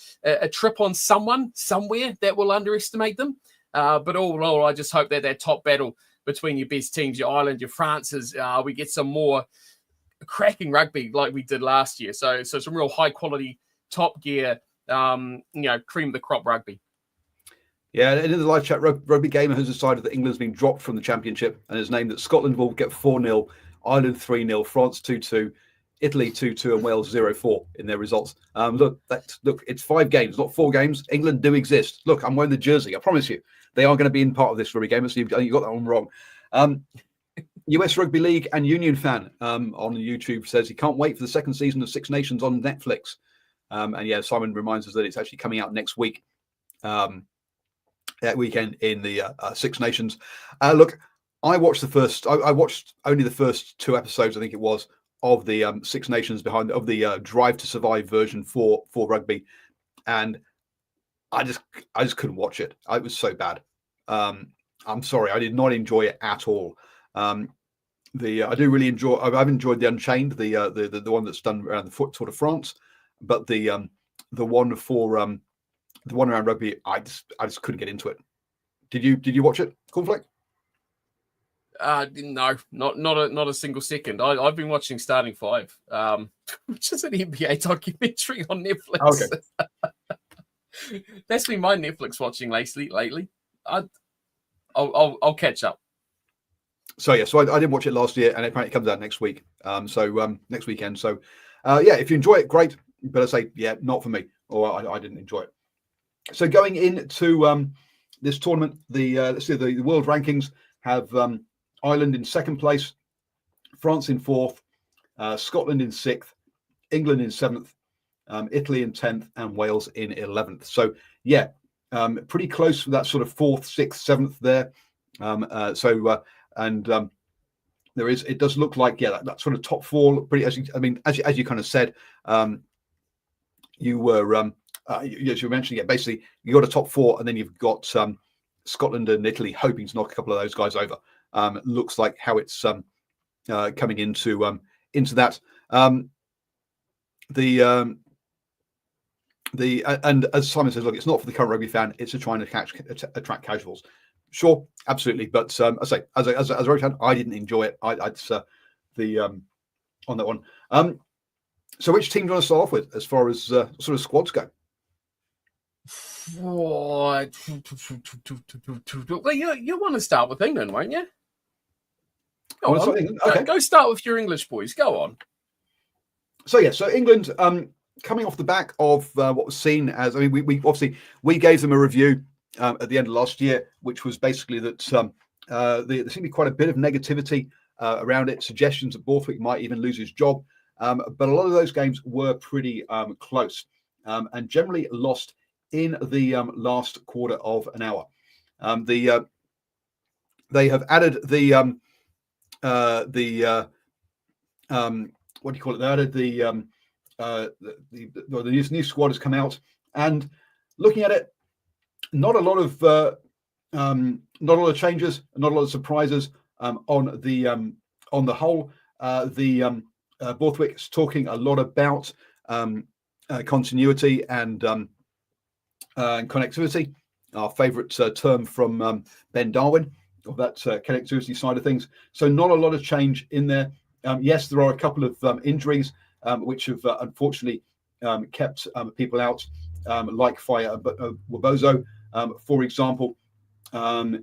trip on someone somewhere that will underestimate them. But all in all, I just hope that top battle between your best teams, your Ireland, your France's, we get some more cracking rugby like we did last year. So some real high quality, top gear, cream of the crop rugby. Yeah, and in the live chat, Rugby Gamer has decided that England's been dropped from the championship and has named that Scotland will get 4-0, Ireland 3-0, France 2-2, Italy 2-2, and Wales 0-4 in their results. Look, it's 5 games, not 4 games. England do exist. Look, I'm wearing the jersey. I promise you, they are going to be in part of this Rugby Gamer. So you got that one wrong. US Rugby League and Union fan on YouTube says he can't wait for the second season of Six Nations on Netflix. And yeah, Simon reminds us that it's actually coming out next week. That weekend in the Six Nations. Look, I watched only the first 2 episodes, I think it was, of the Six Nations of the Drive to Survive version for rugby, and I just couldn't watch it. It was so bad. I'm sorry, I did not enjoy it at all. I do really enjoy. I've enjoyed the Unchained, the one that's done around the Tour de France, but the one for the one around rugby, I just couldn't get into it. Did you watch it, Cornflake? No, not a single second. I've been watching Starting 5, which is an NBA documentary on Netflix. Okay. That's been my Netflix watching lately. I'll catch up. So yeah, so I didn't watch it last year, and apparently it comes out next week. Next weekend. So yeah, if you enjoy it, great. But I say, yeah, not for me, or I didn't enjoy it. So going into this tournament, let's see, the world rankings have Ireland in second place, France in fourth, Scotland in sixth, England in seventh, Italy in 10th, and Wales in 11th. So yeah, pretty close for that sort of fourth, sixth, seventh there. There is, it does look like, yeah, that sort of top four, pretty, as you kind of said, you were, as you mentioned, yeah, basically you got a top four, and then you've got Scotland and Italy hoping to knock a couple of those guys over. Looks like how it's coming into that. And as Simon says, look, it's not for the current rugby fan; it's to try and attract casuals. Sure, absolutely, but I say, as a rugby fan, I didn't enjoy it. On that one. So, which team do you want to start off with, as far as sort of squads go? Well, you want to start with England, won't you? Go start with your English boys. Go on. So yeah, so England, coming off the back of what was seen as, we obviously gave them a review at the end of last year, which was basically that there seemed to be quite a bit of negativity around it, suggestions that Borthwick might even lose his job, but a lot of those games were pretty close and generally lost in the last quarter of an hour. They have added the what do you call it? They added the new squad has come out, and looking at it, not a lot of changes, not a lot of surprises on the whole. Borthwick's talking a lot about continuity and connectivity, our favourite term from Ben Darwin, of that connectivity side of things. So not a lot of change in there. Yes, there are a couple of injuries which have unfortunately kept people out, like Fire Wabozo, for example,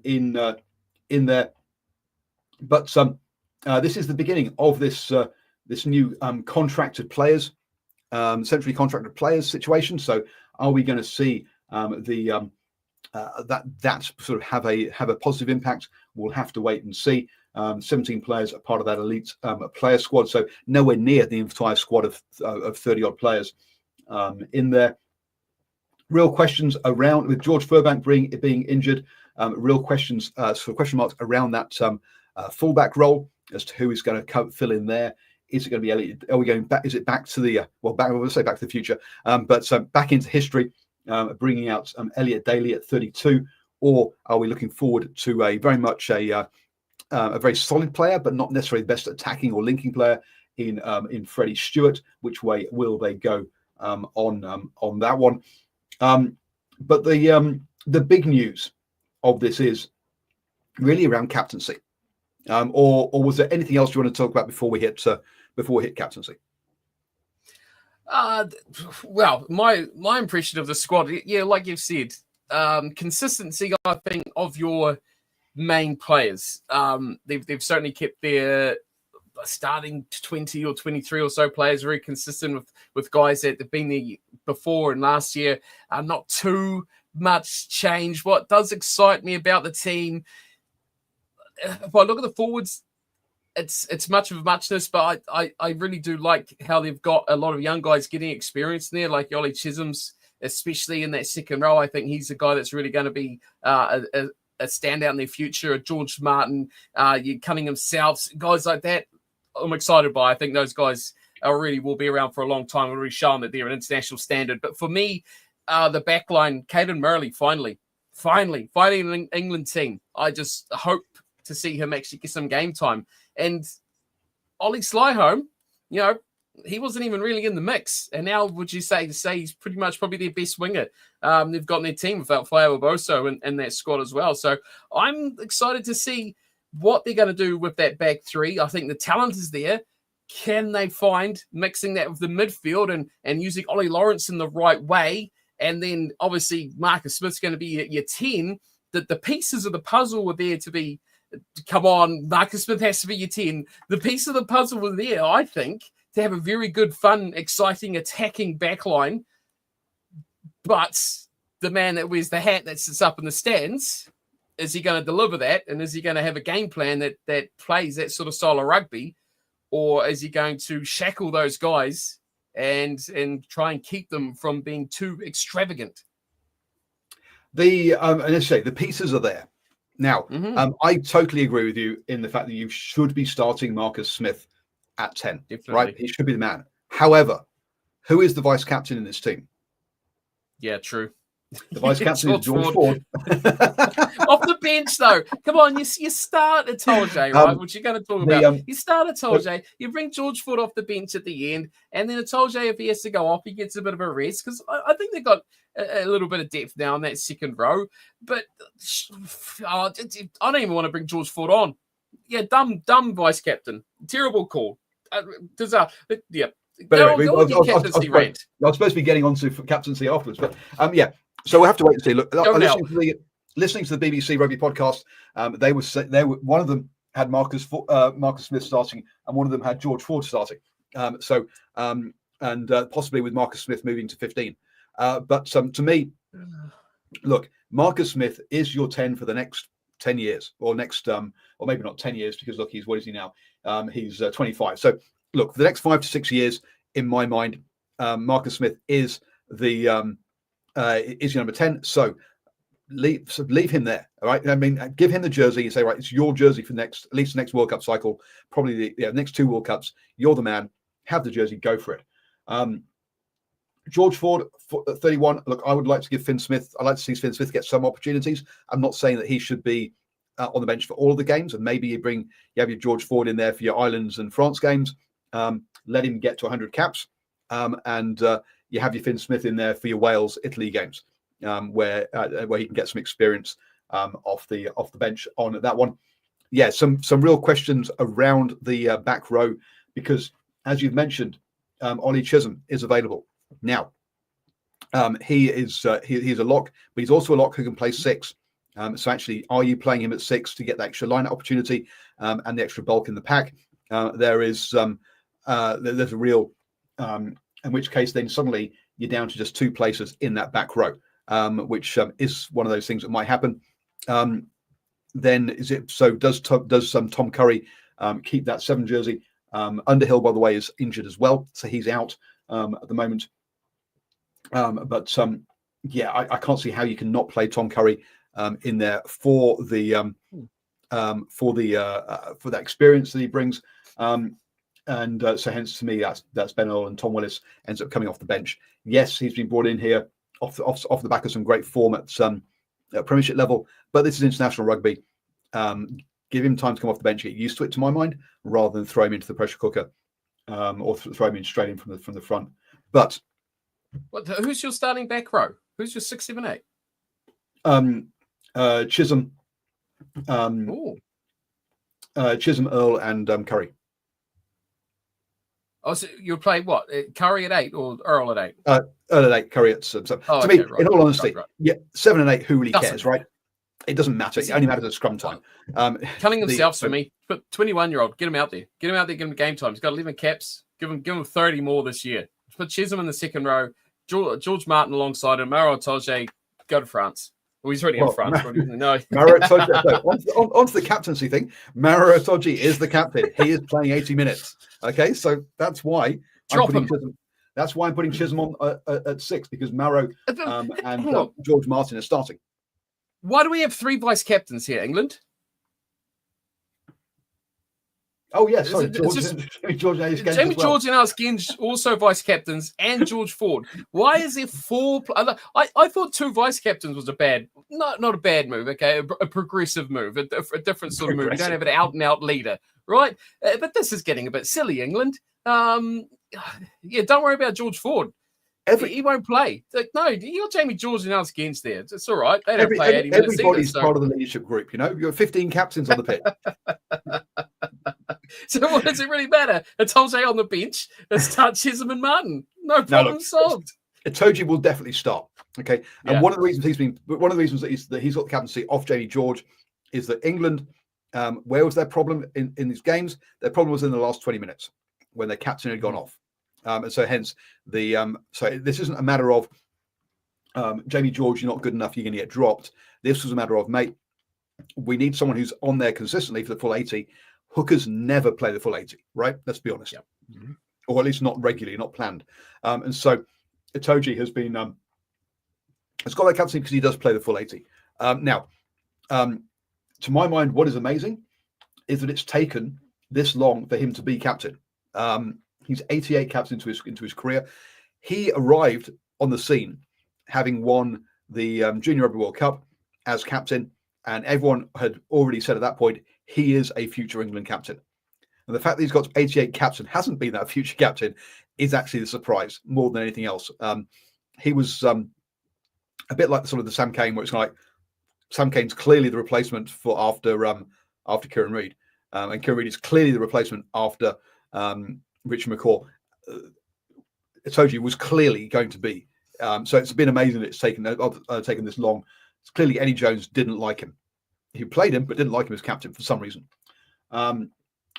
in there. But this is the beginning of this new contracted players, centrally contracted players situation. So are we going to see that sort of have a positive impact? We'll have to wait and see. 17 players are part of that elite player squad, so nowhere near the entire squad of 30 odd players in there. Real questions around, with George Furbank being injured, real questions, sort of question marks around that fullback role as to who is going to fill in there. Is it going to be Elliot? Are we going back? Is it back to the back to the future, but back into history, bringing out Elliot Daly at 32, or are we looking forward to a very much a very solid player, but not necessarily the best attacking or linking player in Freddie Stewart? Which way will they go on that one? But the big news of this is really around captaincy, or was there anything else you want to talk about before we hit captaincy? Well, my impression of the squad, yeah, like you've said, consistency, I think, of your main players. They've certainly kept their starting 20 or 23 or so players very consistent with guys that have been there before and last year. Not too much change. What does excite me about the team, if I look at the forwards, it's much of a muchness, but I really do like how they've got a lot of young guys getting experience in there, like Yoli Chisholm's, especially in that second row. I think he's a guy that's really going to be a standout in their future. George Martin, Cunningham Souths, guys like that, I'm excited by. I think those guys really will be around for a long time. We've already shown that they're an international standard. But for me, the back line, Caden Murley, finally an England team. I just hope to see him actually get some game time. And Ollie Slyholm, he wasn't even really in the mix. And now would you say he's pretty much probably their best winger they've got in their team without Fire Wabozo and that squad as well. So I'm excited to see what they're going to do with that back three. I think the talent is there. Can they find mixing that with the midfield and using Ollie Lawrence in the right way and then obviously Marcus Smith's going to be your 10, that the pieces of the puzzle were there to be, come on, Marcus Smith has to be your 10. The piece of the puzzle was there, I think, to have a very good, fun, exciting, attacking backline. But the man that wears the hat that sits up in the stands, is he going to deliver that? And is he going to have a game plan that plays that sort of style of rugby? Or is he going to shackle those guys and try and keep them from being too extravagant? And let's say the pieces are there. Now, I totally agree with you in the fact that you should be starting Marcus Smith at 10, Definitely. right? He should be the man. However, who is the vice captain in this team? Yeah, true. The vice captain is George Ford. Off the bench, though. Come on, you start Atolje, right? Which you're going to talk about. You start Atolje, you bring George Ford off the bench at the end, and then Atolje, if he has to go off, he gets a bit of a rest, because I think they've got a little bit of depth now in that second row. But I don't even want to bring George Ford on. Yeah, dumb vice captain. Terrible call. Yeah. But anyway, I was supposed to be getting on to captaincy afterwards, but yeah. So we'll have to wait and see. Look, listening to the BBC Rugby podcast, they were one of them had Marcus Smith starting, and one of them had George Ford starting. And possibly with Marcus Smith moving to 15. But to me, look, Marcus Smith is your 10 for the next 10 years, or maybe not 10 years, because look, what is he now? He's 25. So look, for the next 5 to 6 years, in my mind, Marcus Smith is the is your number 10. So leave him there. All right. I mean, give him the jersey and say, right, it's your jersey for at least the next World Cup cycle, probably the next 2 World Cups. You're the man. Have the jersey. Go for it. George Ford, 31. Look, I would like to give Finn Smith. I'd like to see Finn Smith get some opportunities. I'm not saying that he should be on the bench for all of the games, and maybe you have your George Ford in there for your Ireland's and France games. Let him get to 100 caps, and you have your Finn Smith in there for your Wales, Italy games, where he can get some experience off the bench on that one. Yeah, some real questions around the back row, because as you've mentioned, Ollie Chisholm is available now. He's a lock, but he's also a lock who can play 6. So actually, are you playing him at 6 to get the extra line opportunity and the extra bulk in the pack? There's a real, in which case then suddenly you're down to just 2 places in that back row, which is one of those things that might happen. Then is it so? Does Tom Curry keep that 7 jersey? Underhill, by the way, is injured as well, so he's out at the moment. But I can't see how you can not play Tom Curry in there for that experience that he brings. So hence to me, that's Ben Earl, and Tom Willis ends up coming off the bench. Yes, he's been brought in here off the back of some great form at Premiership level, but this is international rugby. Give him time to come off the bench, get used to it, to my mind, rather than throw him into the pressure cooker or throw him in straight in from the front. But who's your starting back row? Who's your 6, 7, 8? Chisholm, Chisholm, Earl, and Curry. Oh, so you'll play what? Curry at 8 or Earl at 8? Earl at 8, Curry at 7. To me, in all honesty, yeah, 7 and 8, who really cares, right? It doesn't matter. It only matters at scrum time. Cunningham Souths for me. But 21-year-old, get him out there. Get him out there, give him game time. He's got 11 caps. Give him 30 more this year. Put Chisholm in the second row. George Martin alongside him. Maro Atolje, go to France. Well, he's already in France. No. Maro Atolje. On to the captaincy thing. Maro Atolje is the captain. He is playing 80 minutes. Okay, so that's why I'm putting Chisholm on at 6, because Maro and George Martin are starting. Why do we have 3 vice captains here, England? Oh yes, sorry, Jamie George and Alice Genge also vice captains, and George Ford. Why is there 4? I thought 2 vice captains was not a bad move. Okay, a progressive move, a different sort of move. You don't have an out and out leader, right? But this is getting a bit silly, England. Don't worry about George Ford. He won't play. No, you got Jamie George and Alice Genge there. It's all right. They don't play 80 minutes. Everybody's part of the leadership group. You've got 15 captains on the pitch. So what does it really matter? Atolje on the bench and start Chisholm and Martin. No problem solved. Itoje will definitely start. Okay, and Yeah. one of the reasons that he's got the captaincy off Jamie George is that England, where was their problem in these games? Their problem was in the last 20 minutes when their captain had gone off, and so hence the so this isn't a matter of Jamie George, you're not good enough, you're going to get dropped. This was a matter of, mate, we need someone who's on there consistently for the full 80. Hookers never play the full 80, right? Let's be honest. Yep. Or at least not regularly, not planned. And so Itoje has been, it's got that captaincy because he does play the full 80. Now, to my mind, what is amazing is that it's taken this long for him to be captain. He's 88 caps into his career. He arrived on the scene having won the Junior Rugby World Cup as captain, and everyone had already said at that point, he is a future England captain. And the fact that he's got 88 caps and hasn't been that future captain is actually the surprise more than anything else. He was a bit like sort of the Sam Cane, where it's like Sam Cane's clearly the replacement for after Kieran Reid, and Kieran Reid is clearly the replacement after Richard McCaw. Itoje was clearly going to be. So it's been amazing that it's taken this long. It's clearly Eddie Jones didn't like him. He played him, but didn't like him as captain for some reason.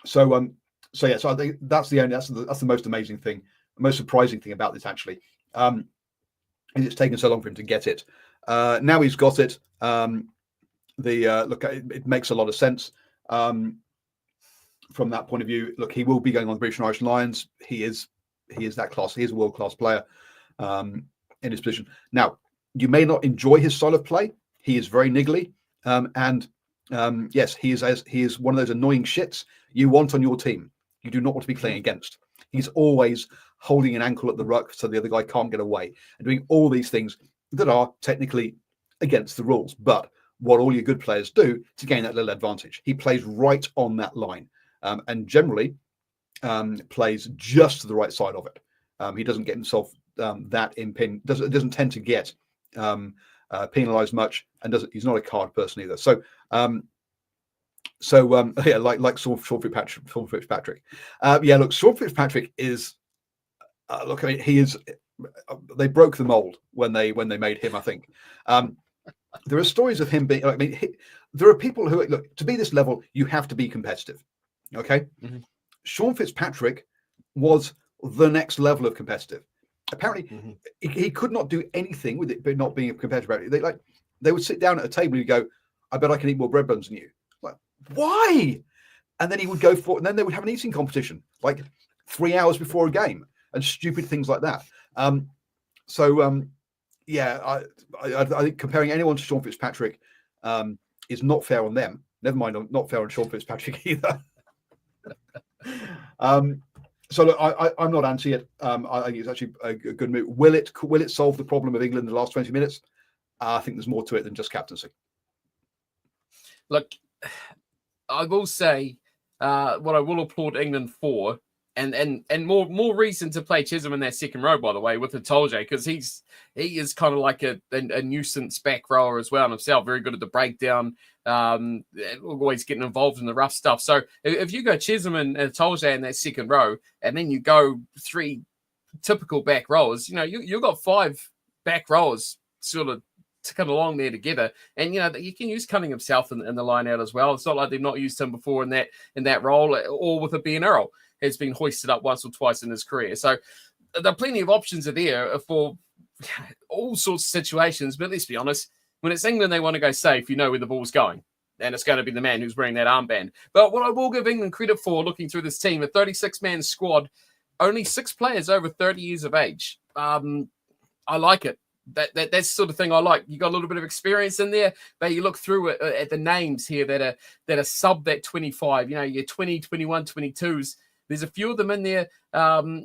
So I think that's the most amazing thing, the most surprising thing about this actually. Is it's taken so long for him to get it. Now he's got it. Look, it makes a lot of sense from that point of view. Look, he will be going on the British and Irish Lions. He is that class. He is a world class player in his position. Now, you may not enjoy his style of play. He is very niggly, and yes, he is one of those annoying shits you want on your team. You do not want to be playing against. He's always holding an ankle at the ruck so the other guy can't get away, and doing all these things that are technically against the rules. But what all your good players do to gain that little advantage, he plays right on that line, and generally plays just to the right side of it. He doesn't get himself that impinged. Doesn't tend to get penalised much, and he's not a card person either. So yeah, like Sean Fitzpatrick. Yeah, look, Sean Fitzpatrick is look. I mean, he is. They broke the mold when they made him. I think there are stories of him being. I mean, there are people who look to be this level. You have to be competitive. Okay, Sean Fitzpatrick was the next level of competitive. Apparently, he could not do anything with it, but not being a competitive. They would sit down at a table and he'd go, "I bet I can eat more bread buns than you." Like, why? And then he would go for, and then they would have an eating competition, like 3 hours before a game, and stupid things like that. Yeah, I think comparing anyone to Sean Fitzpatrick is not fair on them. Never mind, not fair on Sean Fitzpatrick either. So look, I'm not anti it. I think it's actually a good move. Will it solve the problem of England in the last 20 minutes? I think there's more to it than just captaincy. Look, I will say what I will applaud England for, and more reason to play Chisholm in that second row, by the way, with Itoje, because he is kind of like a nuisance back rower as well himself, very good at the breakdown, always getting involved in the rough stuff. So if you go Chisholm and Itoje in that second row, and then you go three typical back rowers, you've got five back rowers sort of to come along there together, and you can use Cunningham South in the line out as well. It's not like they've not used him before in that role, or with a Ben Earl has been hoisted up once or twice in his career. So there are plenty of options there for all sorts of situations. But let's be honest, when it's England, they want to go safe. You know where the ball's going, and it's going to be the man who's wearing that armband. But what I will give England credit for, looking through this team, a 36-man squad, only 6 players over 30 years of age. I like it. That's the sort of thing I like. You got a little bit of experience in there, but you look through it at the names here that are sub that 25. Your 20, 21, 22s. There's a few of them in there,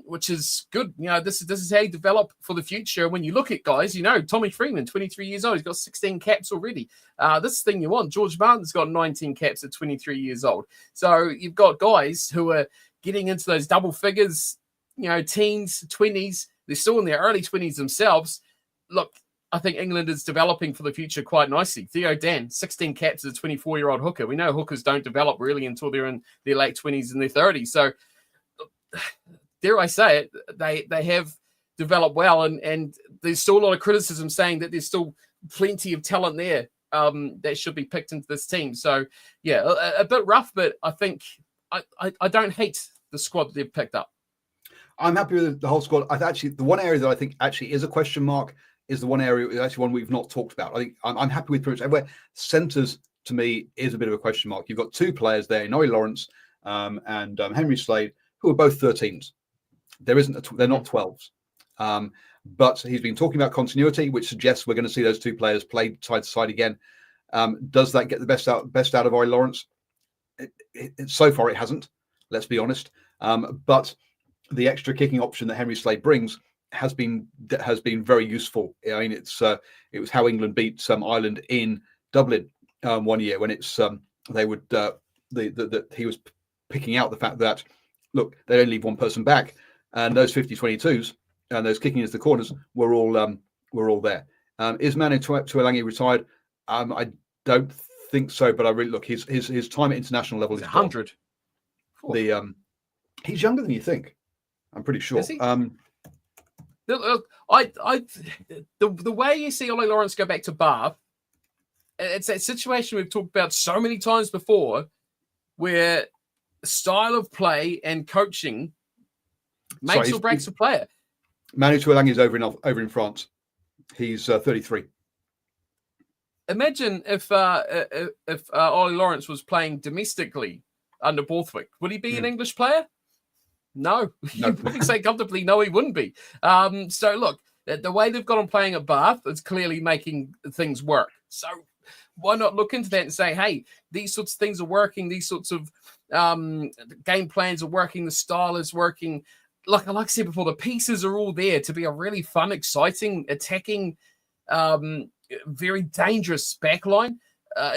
which is good. This is how you develop for the future. When you look at guys, Tommy Freeman, 23 years old, he's got 16 caps already. This is the thing you want. George Martin's got 19 caps at 23 years old. So you've got guys who are getting into those double figures, teens, 20s. They're still in their early 20s themselves. Look, I think England is developing for the future quite nicely. Theo Dan, 16 caps as a 24-year-old hooker. We know hookers don't develop really until they're in their late 20s and their 30s. So, dare I say it, they have developed well, and there's still a lot of criticism saying that there's still plenty of talent there that should be picked into this team. So yeah, a bit rough, but I think I don't hate the squad that they've picked up. I'm happy with the whole squad. The one area that I think actually is a question mark is the one area, actually one we've not talked about. I think I'm happy with pretty much everywhere. Centres, to me, is a bit of a question mark. You've got two players there, Noe Lawrence and Henry Slade, who are both 13s. They're not 12s. But he's been talking about continuity, which suggests we're going to see those two players play side to side again. Does that get the best out of Noe Lawrence? So far, it hasn't. Let's be honest. But the extra kicking option that Henry Slade brings has been very useful. I mean, it was how England beat Ireland in Dublin one year when he was picking out the fact that, look, they only leave one person back, and those 50-22s and those kicking into the corners were all there. Is Manu Tuolangi retired? I don't think so, but I really look his time at international level is 100. He's younger than you think. I'm pretty sure. Is he? Look, the way you see Ollie Lawrence go back to Bath, it's that situation we've talked about so many times before, where style of play and coaching makes or breaks a player. Manu Tuolangi is over in France. He's 33. Imagine if Ollie Lawrence was playing domestically under Borthwick, would he be an English player? No. You'd probably say comfortably, no, he wouldn't be. So look, the way they've got on playing at Bath is clearly making things work. So why not look into that and say, hey, these sorts of things are working. These sorts of game plans are working. The style is working. Like I said before, the pieces are all there to be a really fun, exciting, attacking, very dangerous backline.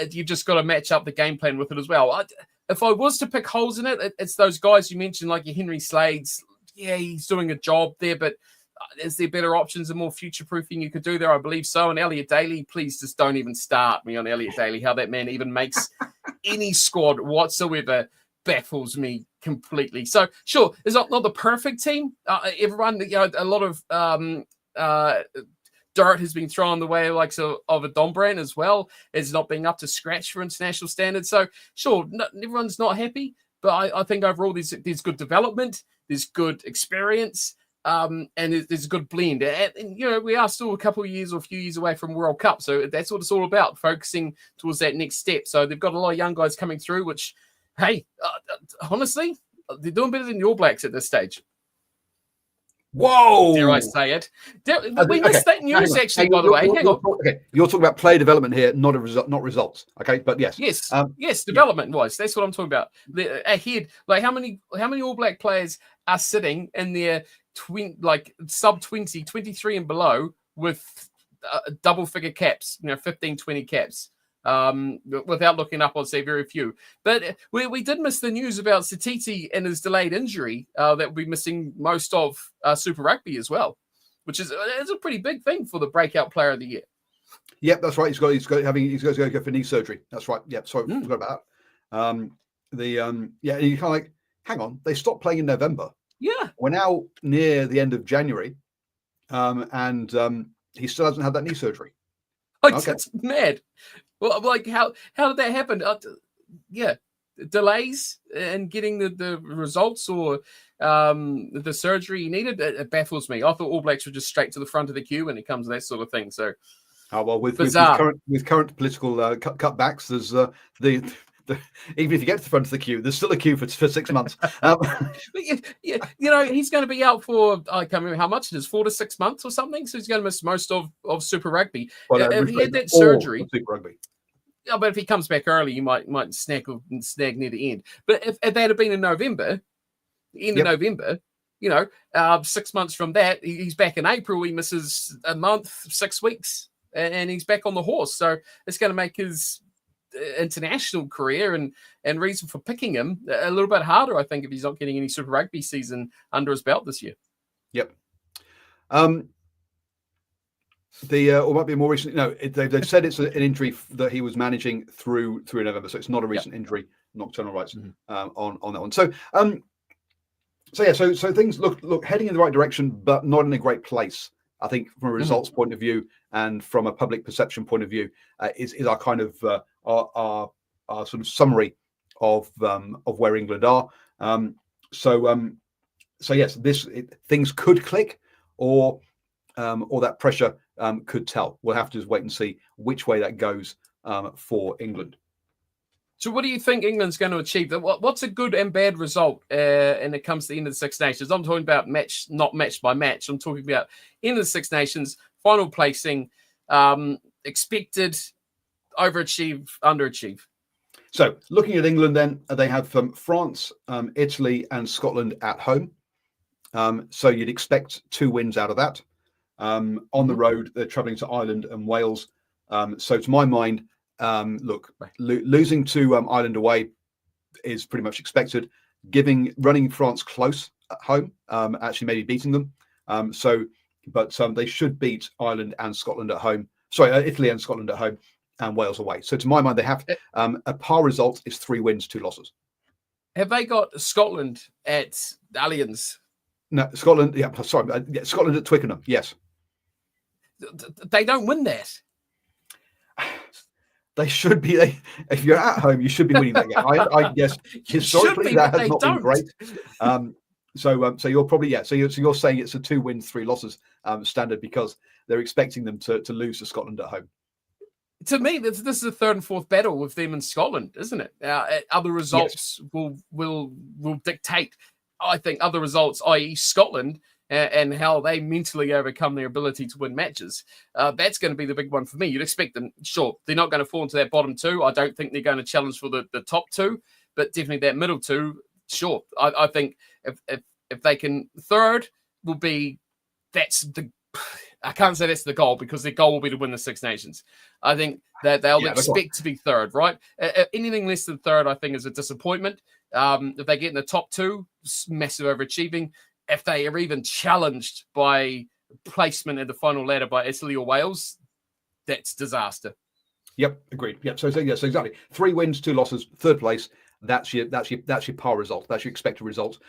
You've just got to match up the game plan with it as well. If I was to pick holes in it, it's those guys you mentioned, like your Henry Slades. Yeah, he's doing a job there, but is there better options and more future-proofing you could do there? I believe so. And Elliot Daly, please just don't even start me on Elliot Daly. How that man even makes any squad whatsoever baffles me completely. So, sure, it's not the perfect team. Everyone, a lot of dirt has been thrown the way like of a Dombrand as well as not being up to scratch for international standards. So sure, everyone's not happy, but I think overall there's good development, there's good experience, and there's a good blend. And we are still a few years away from World Cup, so that's what it's all about, focusing towards that next step. So they've got a lot of young guys coming through, which, hey, honestly, they're doing better than the All Blacks at this stage. Whoa! Dare I say it? We missed that news, actually, by the way. Hang on. Okay, you're talking about player development here, not results. Okay, but yes. Yes, development-wise. That's what I'm talking about. Ahead, like how many All Black players are sitting in their sub-20, 23 and below with double-figure caps, 15, 20 caps. Without looking up, I'd say very few. But we did miss the news about Satiti and his delayed injury that will be missing most of Super Rugby as well, which is a pretty big thing for the breakout player of the year. Yep, that's right. He's got to go for knee surgery. That's right. Yep, sorry, forgot about that. And you kind of like, hang on, they stopped playing in November. Yeah, we're now near the end of January, and he still hasn't had that knee surgery. That's mad. Well, like how did that happen? Delays in getting the results or the surgery he needed. It baffles me. I thought All Blacks were just straight to the front of the queue when it comes to that sort of thing. So, with current political cutbacks, there's even if you get to the front of the queue, there's still a queue for 6 months. He's going to be out for, I can't remember how much it is, 4 to 6 months or something. So he's going to miss most of Super Rugby. If he had that surgery, Super Rugby. Yeah, but if he comes back early, you might snag near the end. But if that had been in November, of November, 6 months from that, he's back in April. He misses a month, 6 weeks, and he's back on the horse. So it's going to make his international career and reason for picking him a little bit harder, I think, if he's not getting any Super Rugby season under his belt this year. Yep. Or might be more recent. No, they've said it's an injury that he was managing through November, so it's not a recent injury. Nocturnal rights on that one. So things look heading in the right direction, but not in a great place. I think from a results point of view and from a public perception point of view, is our kind of our sort of summary of where England are. So yes, things could click, or that pressure could tell. We'll have to just wait and see which way that goes for England. So what do you think England's going to achieve? What's a good and bad result when it comes to the end of the Six Nations? I'm talking about not match by match. I'm talking about end of the Six Nations, final placing, expected, overachieve, underachieve. So looking at England then, they have France, Italy and Scotland at home. So you'd expect 2 wins out of that. On the road, they're travelling to Ireland and Wales. So to my mind, look, losing to Ireland away is pretty much expected. Running France close at home, actually maybe beating them. But they should beat Ireland and Scotland at home. Sorry, Italy and Scotland at home and Wales away. So to my mind, they have a par result is 3 wins, 2 losses. Have they got Scotland at Allianz? No, Scotland. Yeah, sorry, Scotland at Twickenham. Yes, they don't win that. They should be. If you're at home, you should be winning that game. I guess historically that has not been great. So you're probably So you're saying it's a 2 wins, 3 losses standard because they're expecting them to lose to Scotland at home. To me, this is the 3rd and 4th battle with them in Scotland, isn't it? Other results will dictate. I think other results, i.e., Scotland, and how they mentally overcome their ability to win matches. That's going to be the big one for me. You'd expect them, sure, they're not going to fall into that bottom 2. I don't think they're going to challenge for the top 2, but definitely that middle 2, sure. I think if they can, 3rd will be, I can't say that's the goal because their goal will be to win the Six Nations. I think that they'll expect to be 3rd, right? Anything less than 3rd, I think, is a disappointment. If they get in the top 2, massive overachieving. If they are even challenged by placement in the final ladder by Italy or Wales, that's disaster. Yep, agreed. Yep. So exactly 3 wins, 2 losses, 3rd place. That's your par result. That's your expected result.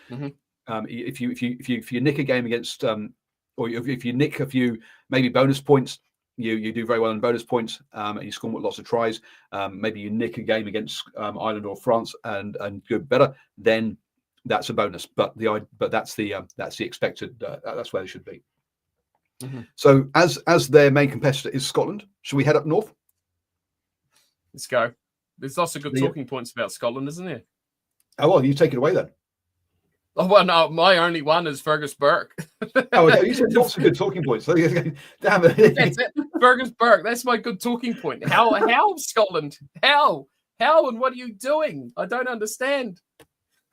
If you nick a game against or if you nick a few maybe bonus points, you do very well in bonus points and you score lots of tries. Maybe you nick a game against Ireland or France and do better, then that's a bonus. But that's the expected. That's where they should be. So as their main competitor is Scotland, should we head up north? Let's go. There's lots of good talking points about Scotland, isn't there? Oh well, you take it away then. Oh, well, no, my only one is Fergus Burke. Oh, okay. You said lots of good talking points. So, damn it. That's it. Fergus Burke. That's my good talking point. How Scotland? How and what are you doing? I don't understand.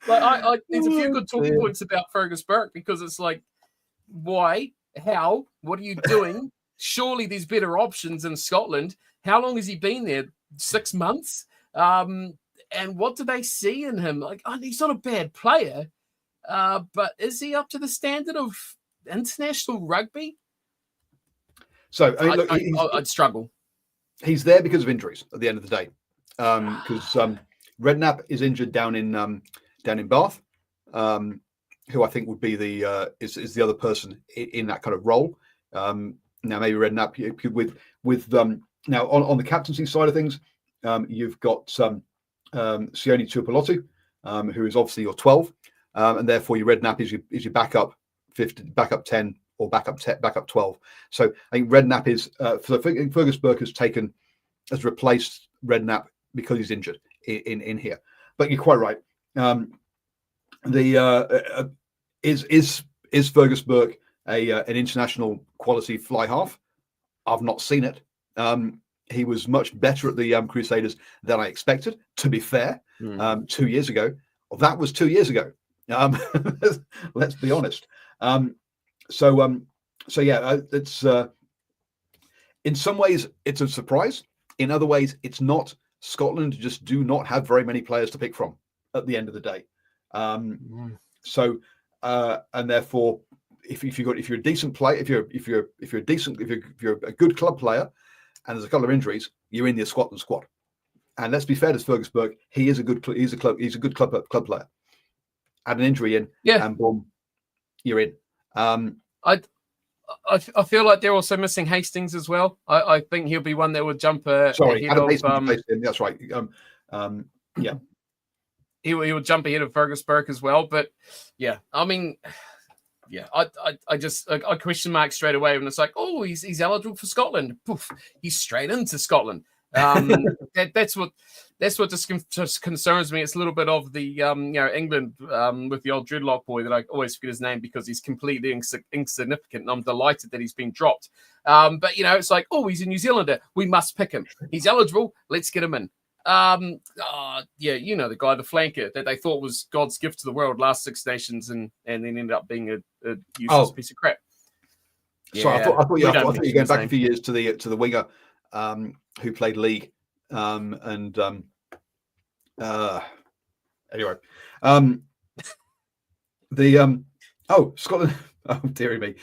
Like, there's a few good talking points about Fergus Burke because it's like, why? How? What are you doing? Surely there's better options in Scotland. How long has he been there? 6 months? And what do they see in him? Like, he's not a bad player. But is he up to the standard of international rugby? So I mean, look, I'd struggle. He's there because of injuries at the end of the day. Because Redknapp is injured down in Bath, who I think would be is the other person in that kind of role. Now maybe Redknapp with now on the captaincy side of things, you've got Sione Tuipulotu, who is obviously your 12. And therefore your Redknapp is your backup 50, backup 10 or backup 12. So I think Redknapp is Fergus Burke has replaced Redknapp because he's injured in here. But you're quite right. Is Fergus Burke an international quality fly half? I've not seen it. He was much better at the Crusaders than I expected. To be fair, 2 years ago, that was 2 years ago. Let's be honest. So yeah, it's in some ways it's a surprise. In other ways, it's not. Scotland just do not have very many players to pick from at the end of the day. So and therefore, if you're a decent player, if you're a good club player, and there's a couple of injuries, you're in the Scotland squad. And let's be fair to Fergus Burke, he's a good club player. Add an injury in, and boom, you're in. I feel like they're also missing Hastings as well. I think he'll be one that would jump Sorry, ahead Adam of. Hastings, that's right. Yeah. He would jump ahead of Fergus Burke as well. But yeah, I mean, yeah, I question mark straight away when it's like, oh, he's eligible for Scotland. Poof, he's straight into Scotland. That's what just concerns me. It's a little bit of the England with the old dreadlock boy that I always forget his name because he's completely insignificant, and I'm delighted that he's been dropped. But it's like, oh, he's a New Zealander, we must pick him. He's eligible, let's get him in. The guy, the flanker that they thought was God's gift to the world last Six Nations, and then ended up being a useless piece of crap. Sorry, I thought you were going back a few years to the winger who played league, anyway. Scotland. Oh, dearie me.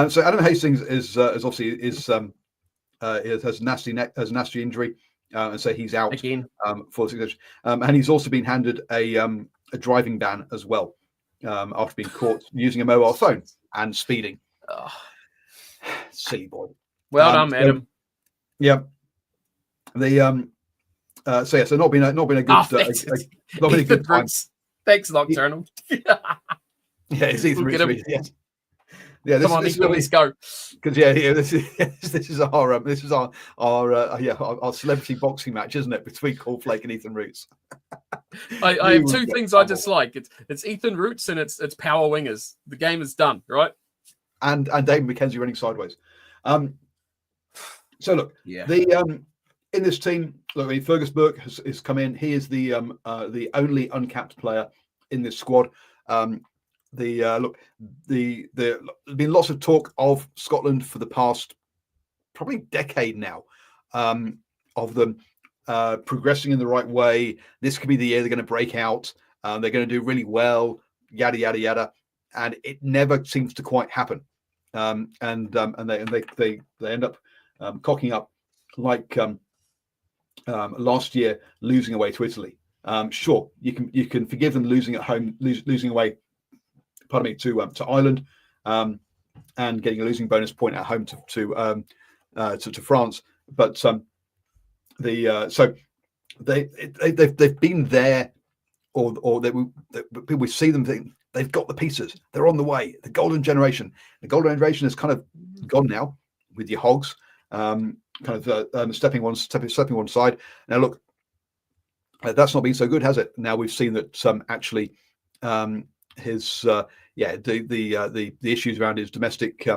So Adam Hastings is obviously has a nasty injury, and so he's out again for 6 Nations. And he's also been handed a driving ban as well, after being caught using a mobile phone and speeding. Oh. Silly boy. Well done, Adam. Yeah. The so not been a good not been a good time. Thanks, Nocturnal. Yeah, it's Ethan Roots. Yeah, come on, let's go. Because this is our celebrity boxing match, isn't it, between Cornflake and Ethan Roots? I have two things I dislike. It's Ethan Roots and it's power wingers. The game is done, right? And David McKenzie running sideways. So look, in this team, look, I mean, Fergus Burke has come in. He is the only uncapped player in this squad. There's been lots of talk of Scotland for the past probably decade now, of them progressing in the right way. This could be the year they're going to break out. They're going to do really well, yada yada yada, and it never seems to quite happen. And they end up cocking up like last year, losing away to Italy. Sure, you can forgive them losing at home, losing away. Pardon me, to Ireland, and getting a losing bonus point at home to France. But they've been there, or we see them think they've got the pieces. They're on the way. The golden generation has kind of gone now with your Hogs, stepping one side. Now look, that's not been so good, has it? Now we've seen that actually. His the issues around his domestic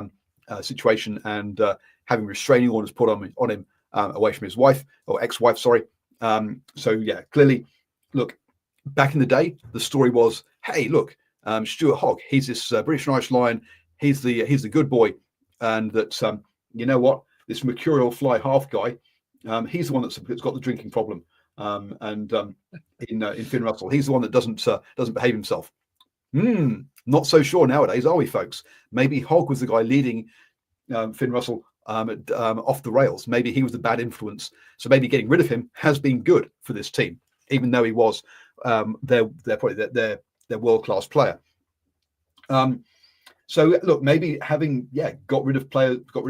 situation and having restraining orders put on him away from his wife or ex-wife, sorry. Clearly, look, back in the day, the story was, hey, look, Stuart Hogg, he's this British and Irish Lion, he's the good boy, and that you know what, this mercurial fly half guy, he's the one that's got the drinking problem, in Finn Russell, he's the one that doesn't behave himself. Not so sure nowadays, are we, folks? Maybe Hogg was the guy leading Finn Russell off the rails. Maybe he was the bad influence. So maybe getting rid of him has been good for this team, even though he was their world-class player. So look, maybe having got rid of him. Got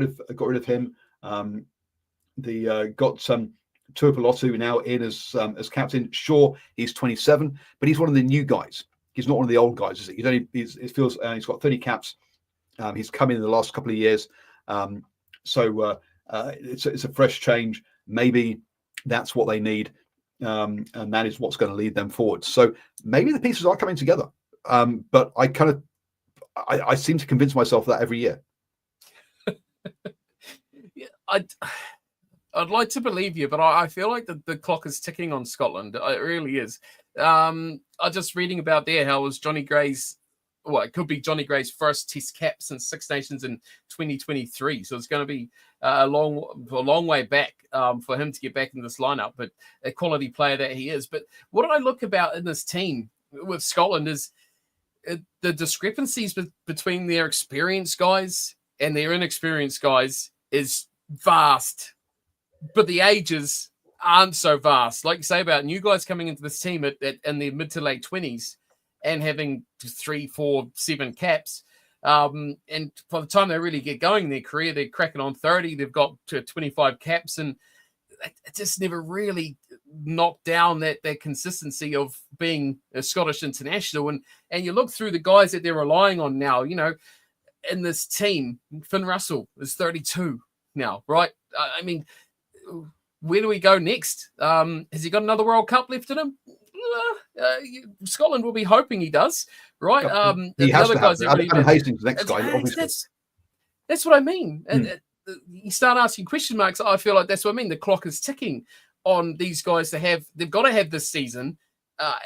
Tuipulotu now in as captain. Sure, he's 27, but he's one of the new guys. He's not one of the old guys, is it? It feels he's got 30 caps. He's come in the last couple of years. It's a fresh change. Maybe that's what they need. And that is what's going to lead them forward. So maybe the pieces are coming together. But I seem to convince myself that every year. I'd like to believe you, but I feel like the clock is ticking on Scotland. It really is. I'm just reading about there how it was Johnny Gray's, it could be Johnny Gray's first Test cap since Six Nations in 2023. So it's going to be a long way back for him to get back in this lineup, but a quality player that he is. But what I look about in this team with Scotland is the discrepancies between their experienced guys and their inexperienced guys is vast. But the ages aren't so vast. Like you say about new guys coming into this team in their mid to late 20s and having 3, 4, 7 caps. And by the time they really get going in their career, they're cracking on 30. They've got to 25 caps, and it just never really knocked down that consistency of being a Scottish international. And you look through the guys that they're relying on now, in this team, Finn Russell is 32 now, right? I mean, where do we go next? Has he got another World Cup left in him? Scotland will be hoping he does, right? He has to have. Adam Hastings, the next guy, obviously. That's what I mean. You start asking question marks. I feel like that's what I mean. The clock is ticking on these guys to have. They've got to have this season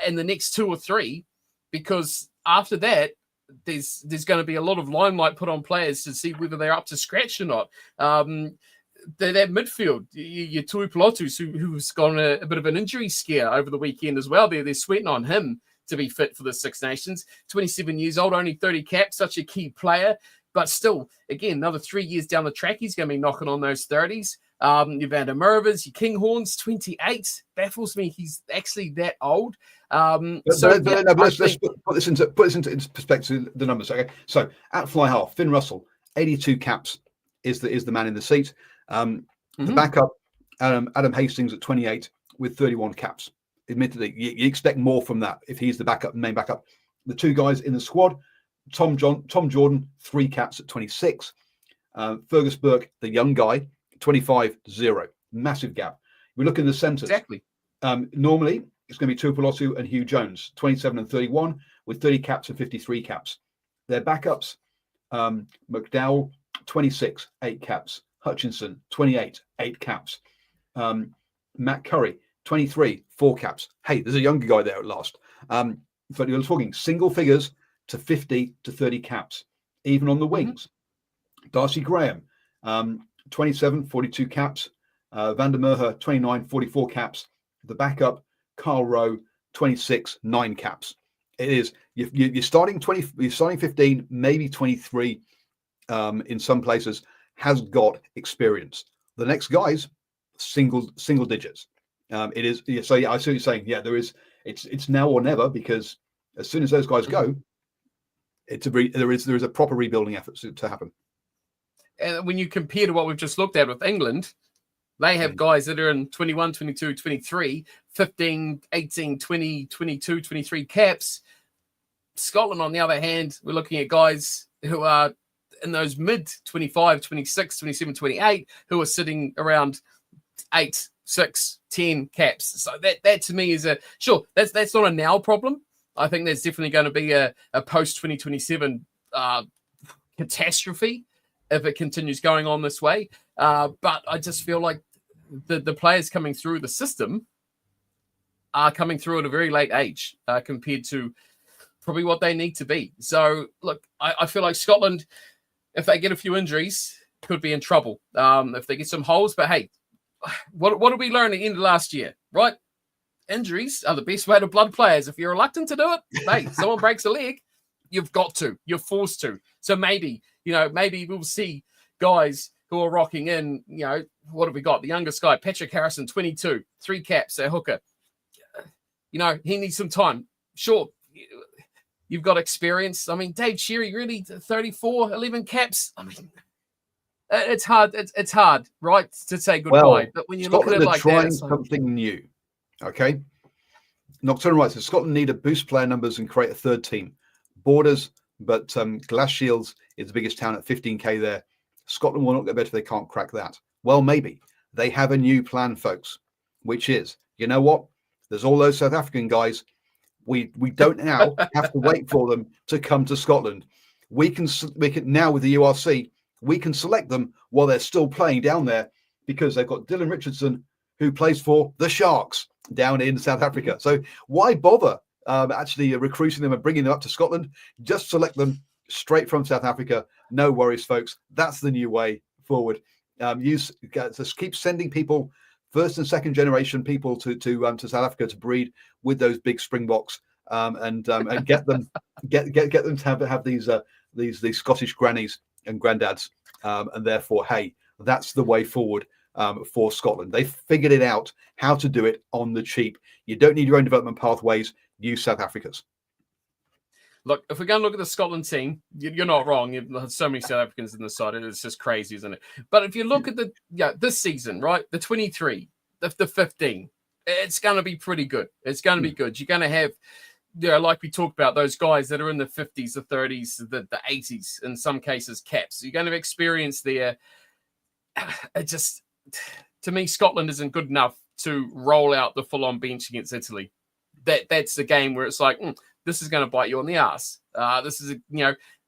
and the next 2 or 3, because after that, there's going to be a lot of limelight put on players to see whether they're up to scratch or not. That midfield, your Tui Pilotus, who's got a bit of an injury scare over the weekend as well. They're sweating on him to be fit for the Six Nations. 27 years old, only 30 caps, such a key player. But still, again, another 3 years down the track, he's going to be knocking on those 30s. Your Van der Merwes, your Kinghorns, 28. Baffles me he's actually that old. Let's put this into perspective, the numbers. Okay, so at fly half, Finn Russell, 82 caps is the man in the seat. The backup, Adam Hastings at 28 with 31 caps. Admittedly, you expect more from that if he's the backup, main backup. The 2 guys in the squad, Tom Jordan, 3 caps at 26. Fergus Burke, the young guy, 25-0. Massive gap. We look in the centres. Exactly. Normally, it's going to be Tuipulotu and Hugh Jones, 27 and 31, with 30 caps and 53 caps. Their backups, McDowell, 26, 8 caps. Hutchinson, 28, 8 caps. Matt Curry, 23, 4 caps. Hey, there's a younger guy there at last. But you're talking single figures to 50 to 30 caps, even on the wings. Darcy Graham, 27, 42 caps. Van der Merwe, 29, 44 caps. The backup, Carl Rowe, 26, 9 caps. It is you're starting 20, you're starting 15, maybe 23 in some places, has got experience. The next guys, single digits. It is so yeah, I see what you're saying. Yeah, there is it's now or never, because as soon as those guys go, there is a proper rebuilding effort to happen. And when you compare to what we've just looked at with England, they have guys that are in 21, 22, 23, 15, 18, 20, 22, 23 caps. Scotland, on the other hand, we're looking at guys who are in those mid 25, 26, 27, 28, who are sitting around 8, 6, 10 caps. So that to me is that's not a now problem. I think there's definitely going to be a post 2027 catastrophe if it continues going on this way. But I just feel like the players coming through the system are coming through at a very late age compared to probably what they need to be. So, look, I feel like Scotland, if they get a few injuries, could be in trouble. If they get some holes, but hey, what did we learn at the end of last year, right? Injuries are the best way to blood players. If you're reluctant to do it, hey, someone breaks a leg, you've got to. You're forced to. So maybe we'll see guys who are rocking in, what have we got? The youngest guy, Patrick Harrison, 22, 3 caps, a hooker. He needs some time. Sure, you've got experience. I mean, Dave Sherry, really, 34, 11 caps. I mean, it's hard. It's hard, right, to say goodbye. Well, but when you Scotland look at it like trying that, it's something new. Okay. Nocturnal Rights. So Scotland need to boost player numbers and create a third team. Borders, but Glass Shields is the biggest town at 15k there. Scotland will not get better if they can't crack that. Well, maybe. They have a new plan, folks, which is, you know what? There's all those South African guys. We don't now have to wait for them to come to Scotland. We can now, with the URC, we can select them while they're still playing down there, because they've got Dylan Richardson, who plays for the Sharks down in South Africa. So why bother actually recruiting them and bringing them up to Scotland? Just select them straight from South Africa. No worries, folks. That's the new way forward. Just keep sending people, first and second generation people, to South Africa to breed with those big Springboks, and get them to have these Scottish grannies and granddads, and therefore, hey, that's the way forward for Scotland. They figured it out how to do it on the cheap. You don't need your own development pathways. Use South Africa's. look, if we're going to look at the Scotland team, you're not wrong. There's so many South Africans in the side. It's just crazy, isn't it? But if you look at this season, right, the 23, the 15, it's going to be pretty good. It's going to be good. You're going to have, like we talked about, those guys that are in the 50s, the 30s, the 80s, in some cases, caps. You're going to experience there. It just, to me, Scotland isn't good enough to roll out the full-on bench against Italy. That's the game where it's like, this is going to bite you on the ass. This is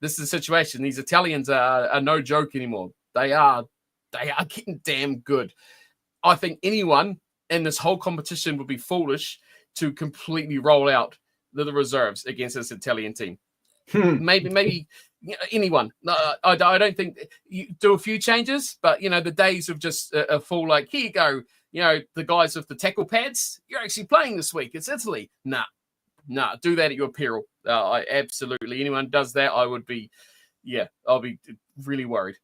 a situation. These Italians are no joke anymore. They are getting damn good. I think anyone in this whole competition would be foolish to completely roll out the reserves against this Italian team. Maybe anyone. I don't think you do a few changes, but the days of just a full like, here you go. The guys with the tackle pads, you're actually playing this week. It's Italy. Nah, do that at your peril. I absolutely, anyone does that, I'll be really worried.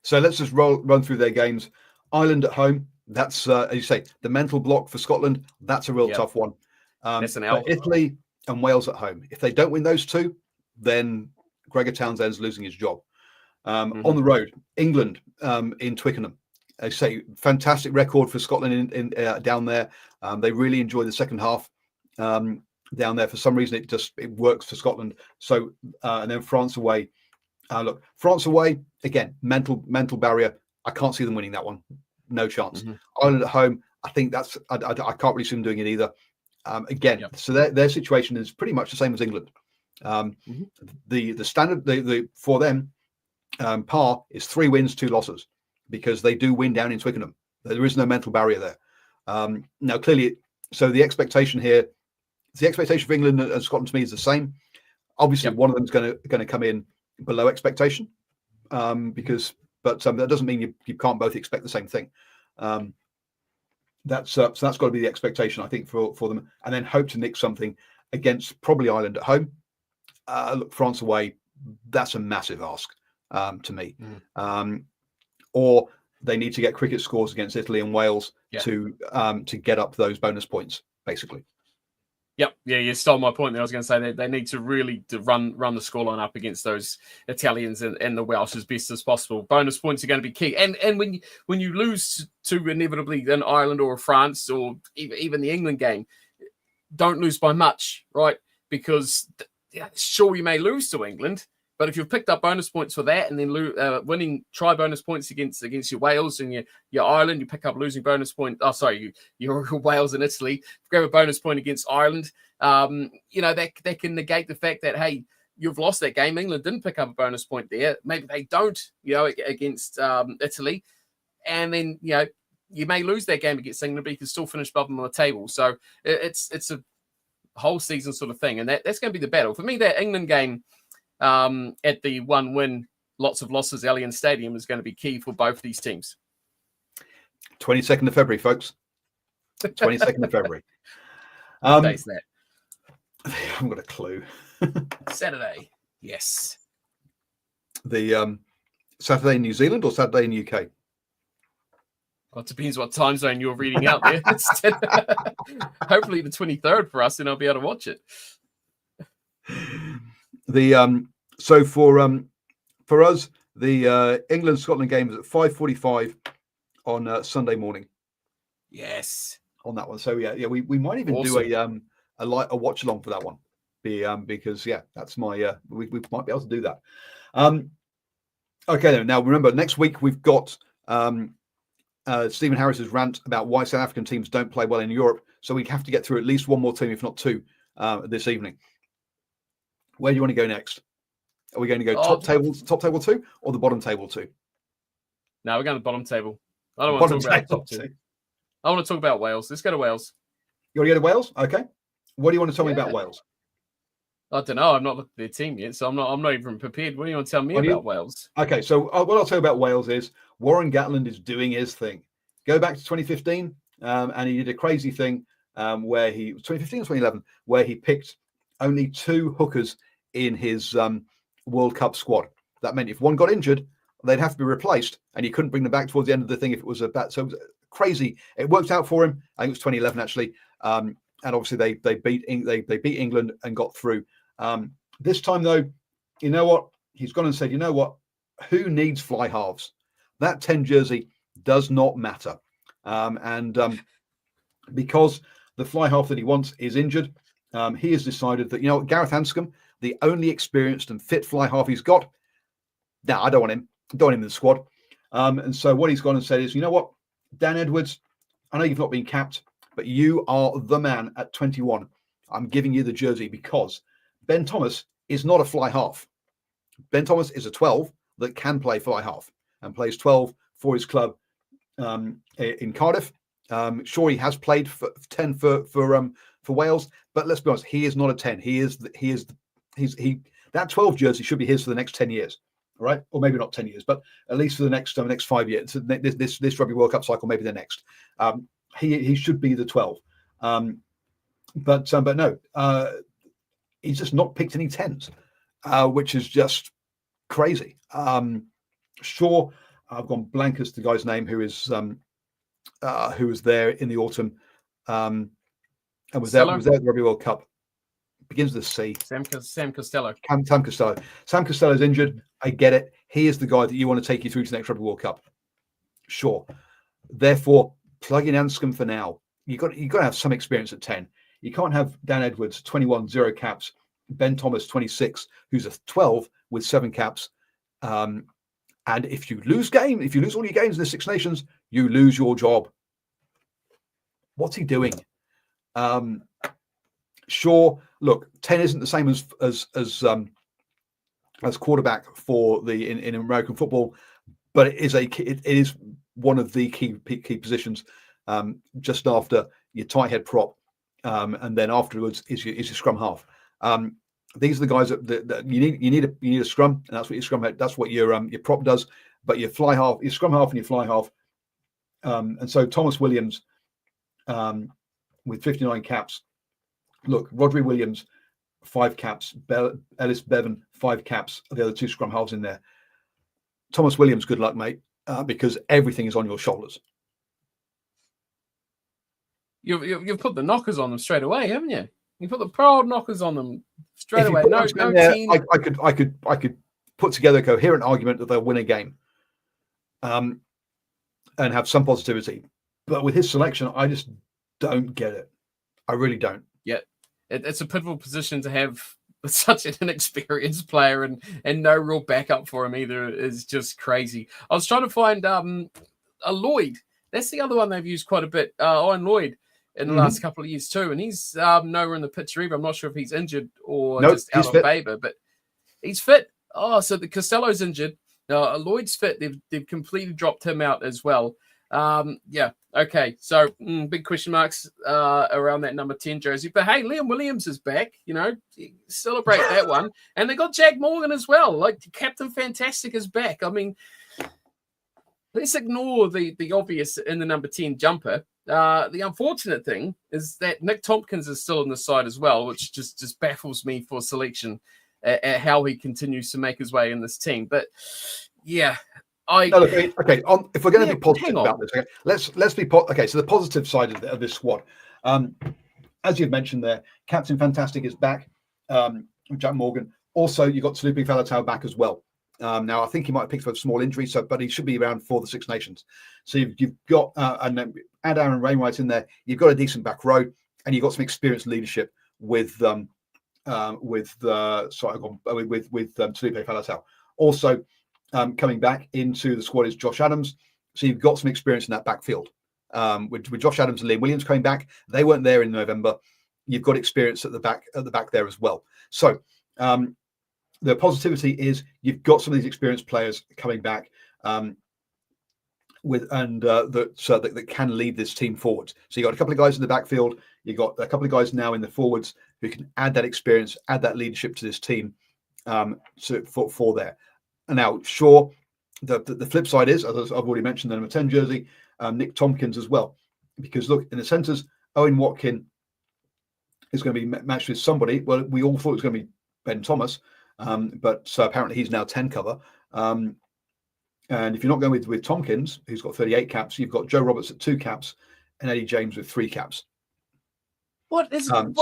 So let's just run through their games. Ireland at home. That's, as you say, the mental block for Scotland. That's a real tough one. That's an L. Italy and Wales at home. If they don't win those two, then Gregor Townsend's losing his job. On the road, England in Twickenham. I say fantastic record for Scotland in down there. They really enjoy the second half down there. For some reason, it works for Scotland. So and then France away. Look, France away again. Mental barrier. I can't see them winning that one. No chance. Ireland at home. I think that's. I can't really see them doing it either. So their situation is pretty much the same as England. The standard for them par is 3 wins, 2 losses. Because they do win down in Twickenham. There is no mental barrier there. Now, clearly, so the expectation here, the expectation for England and Scotland to me is the same. Obviously, one of them is going to come in below expectation, but that doesn't mean you can't both expect the same thing. So that's got to be the expectation, I think, for them, and then hope to nick something against probably Ireland at home. Look, France away, that's a massive ask to me. Or they need to get cricket scores against Italy and Wales to get up those bonus points, basically. Yep. Yeah, you stole my point there. I was going to say they need to really run the scoreline up against those Italians and the Welsh as best as possible. Bonus points are going to be key. And when you lose to inevitably an Ireland or a France or even the England game, don't lose by much, right? Because sure, you may lose to England, but if you've picked up bonus points for that and then winning try bonus points against your Wales and your Ireland, you pick up losing bonus point. Oh, sorry, your Wales and Italy. Grab a bonus point against Ireland. That can negate the fact that, hey, you've lost that game. England didn't pick up a bonus point there. Maybe they don't, against Italy. And then, you may lose that game against England, but you can still finish above them on the table. So it's a whole season sort of thing. And that's going to be the battle. For me, that England game, at the 1 win, lots of losses, Allianz Stadium is going to be key for both these teams. 22nd of February, folks. 22nd of February. What day is that? I haven't got a clue. Saturday. Yes. The Saturday in New Zealand or Saturday in UK? Well, it depends what time zone you're reading out there. Hopefully the 23rd for us, and I'll be able to watch it. So for us, the England Scotland game is at 5:45 on Sunday morning. Yes, on that one. So we might even do a watch along for that one. Because that's my we might be able to do that. Okay, then. Now remember, next week we've got Stephen Harris's rant about why South African teams don't play well in Europe. So we have to get through at least one more team, if not two, this evening. Where do you want to go next? Are we going to go top table 2 or the bottom table 2? No, we're going to the bottom table. I don't want to talk about top 2. I want to talk about Wales. Let's go to Wales. You want to go to Wales? Okay. What do you want to tell me about Wales? I don't know. I've not looked at their team yet, so I'm not even prepared. What do you want to tell me about Wales? Okay, so what I'll tell you about Wales is Warren Gatland is doing his thing. Go back to 2015, and he did a crazy thing where 2015 or 2011, where he picked only 2 hookers in his World Cup squad. That meant if one got injured, they'd have to be replaced, and he couldn't bring them back towards the end of the thing if it was a bad. So it was crazy. It worked out for him. I think it was 2011 actually, and obviously they beat England and got through. This time, though, you know what? He's gone and said, you know what? Who needs fly halves? That 10 jersey does not matter. Because the fly half that he wants is injured, he has decided that, you know what, Gareth Anscombe, the only experienced and fit fly half he's got, no, I don't want him. I don't want him in the squad. And so what he's gone and said is, you know what, Dan Edwards, I know you've not been capped, but you are the man at 21. I'm giving you the jersey because Ben Thomas is not a fly half. Ben Thomas is a 12 that can play fly half and plays 12 for his club in Cardiff. Sure, he has played for 10 for Wales, but let's be honest, he is not a 10. That 12 jersey should be his for the next 10 years, right? Or maybe not 10 years, but at least for the next 5 years. This Rugby World Cup cycle, maybe the next. He should be the 12. But no, he's just not picked any 10s, which is just crazy. Sure, I've gone blank as the guy's name who was there in the autumn and was there at the Rugby World Cup. Begins with a C. Sam Costello. Sam Costello. Sam Costello's injured. I get it. He is the guy that you want to take you through to the next Rugby World Cup. Sure. Therefore, plug in Anscombe for now. You've got to have some experience at 10. You can't have Dan Edwards, 21, 0 caps, Ben Thomas, 26, who's a 12 with 7 caps. And if you lose all your games in the Six Nations, you lose your job. What's he doing? Sure. Look, 10 isn't the same as quarterback for in American football, but it is one of the key positions. Just after your tight head prop, and then afterwards is your scrum half. These are the guys that you need a scrum, and that's what your scrum head. That's what your prop does. But your fly half, your scrum half, and your fly half. And so Thomas Williams, with 59 caps. Look, Rodri Williams, 5 caps. Ellis Bevan, 5 caps. The other 2 scrum halves in there. Thomas Williams, good luck, mate, because everything is on your shoulders. You've put the knockers on them straight away, haven't you? You put the proud knockers on them straight away. No team. I could put together a coherent argument that they'll win a game, and have some positivity. But with his selection, I just don't get it. I really don't. Yeah, it's a pivotal position to have such an inexperienced player and no real backup for him either. Is just crazy. I was trying to find a Lloyd. That's the other one they've used quite a bit. Owen Lloyd. In the last couple of years too, and he's nowhere in the picture either. I'm not sure if he's injured or just out of favour, but he's fit. Oh, so the Costello's injured. Lloyd's fit. They've completely dropped him out as well. Yeah, okay. So big question marks around that number 10 jersey. But hey, Liam Williams is back. You know, celebrate that one. And they got Jack Morgan as well. Like Captain Fantastic is back. I mean, let's ignore the obvious in the number 10 jumper. The unfortunate thing is that Nick Tompkins is still on the side as well, which just baffles me for selection at how he continues to make his way in this team. But yeah, okay. If we're going to be positive about this, okay, let's be okay. So the positive side of this squad, as you've mentioned there, Captain Fantastic is back. Jack Morgan. Also, you got Talupi Faletau back as well. Now, I think he might have picked up a small injury, but he should be around for the Six Nations. So you've got and then add Aaron Wainwright in there. You've got a decent back row, and you've got some experienced leadership with Talupi Faletau. Also, coming back into the squad is Josh Adams. So you've got some experience in that backfield. With Josh Adams and Liam Williams coming back, they weren't there in November. You've got experience at the back there as well. So the positivity is you've got some of these experienced players coming back that can lead this team forward. So you've got a couple of guys in the backfield. You've got a couple of guys now in the forwards who can add that experience, add that leadership to this team for there. And now, sure, the flip side is, as I've already mentioned, the number 10 jersey, Nick Tompkins as well. Because look, in the centres, Owen Watkin is going to be matched with somebody. Well, we all thought it was going to be Ben Thomas. But apparently he's now 10 cover. And if you're not going with Tompkins, who's got 38 caps, you've got Joe Roberts at 2 caps and Eddie James with 3 caps. What is? I'm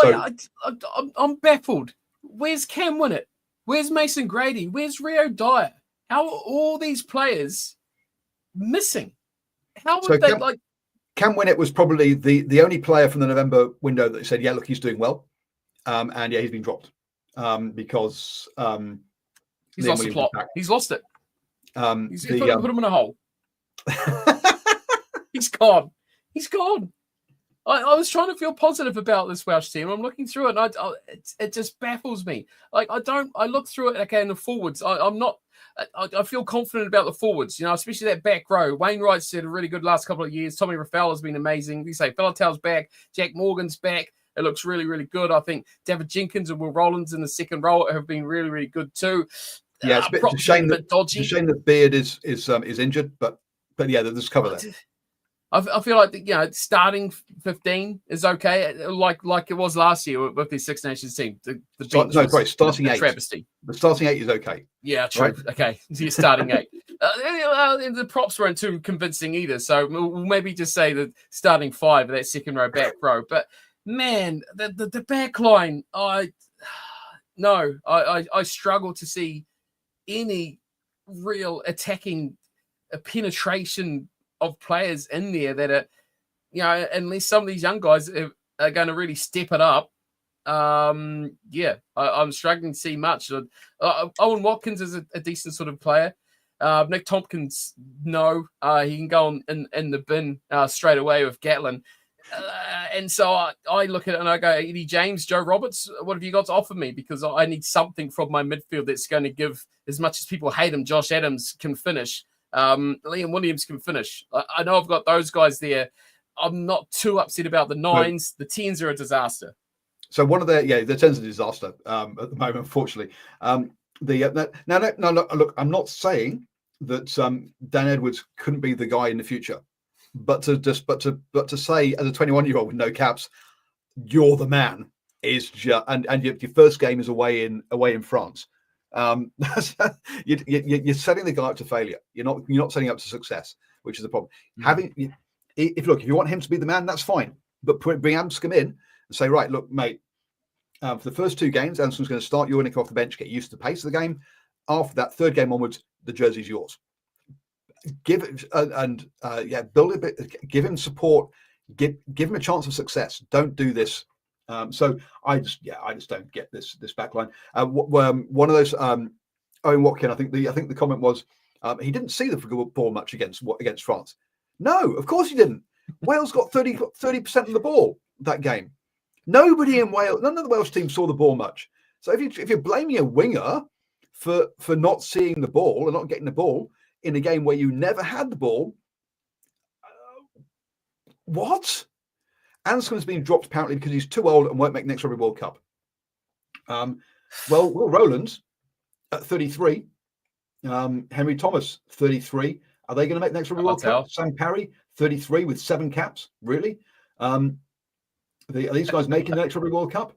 baffled. Where's Cam Winnett? Where's Mason Grady? Where's Rio Dyer? How are all these players missing? How would they like? Cam Winnett was probably the only player from the November window that said, yeah, look, he's doing well. And yeah, he's been dropped because he's lost the plot. He's lost it. He's put him in a hole. He's gone. He's gone. I was trying to feel positive about this Welsh team. I'm looking through it, and it just baffles me. Like I look through it. Okay, in the forwards, I'm not. I feel confident about the forwards, especially that back row. Wainwright's had a really good last couple of years. Tommy Rafael has been amazing. We say Filatow's back. Jack Morgan's back. It looks really, really good. I think David Jenkins and Will Rowlands in the second row have been really, really good too. Yeah, it's a shame that Beard is injured, but yeah, there's cover there. I feel like starting 15 is okay, like it was last year with the Six Nations team. Starting 8. Travesty. The starting 8 is okay. Yeah, true. Right? Okay, so you're starting 8. The props weren't too convincing either, so we'll maybe just say the starting 5 of that second row back row. But man, the back line, I struggle to see any real attacking penetration of players in there that are, unless some of these young guys are going to really step it up. I'm struggling to see much. Owen Watkins is a decent sort of player. Nick Tompkins, no, he can go in the bin straight away with Gatlin. And so I look at it and I go, Eddie James, Joe Roberts, what have you got to offer me? Because I need something from my midfield that's going to give, as much as people hate him, Josh Adams can finish. Liam Williams can finish. I know I've got those guys there. I'm not too upset about the 9s. The 10s are a disaster. So one of the 10s are a disaster at the moment, unfortunately. Look, I'm not saying that Dan Edwards couldn't be the guy in the future, but to say as a 21-year-old with no caps, you're the man is just and your first game is away in France. You're setting the guy up to failure. You're not setting up to success, which is the problem. If you want him to be the man, that's fine. But bring Anscombe in and say, right, look, mate, for the first 2 games, Anscombe's going to start. You're going to come off the bench, get used to the pace of the game. After that 3rd game onwards, the jersey's yours. Give it build a bit. Give him support. Give him a chance of success. Don't do this. So I just don't get this back line. One of those Owen Watkin, I think the comment was he didn't see the ball much against France. No, of course he didn't. Wales got 30% of the ball that game. Nobody in Wales, none of the Welsh team saw the ball much. So if you're blaming a winger for not seeing the ball or not getting the ball in a game where you never had the ball, what? Anscombe's been dropped apparently because he's too old and won't make next Rugby World Cup. Will Rowlands at 33, Henry Thomas 33. Are they going to make next Rugby World Cup? Sam Parry 33 with 7 caps. Really? Are these guys making the next Rugby World Cup?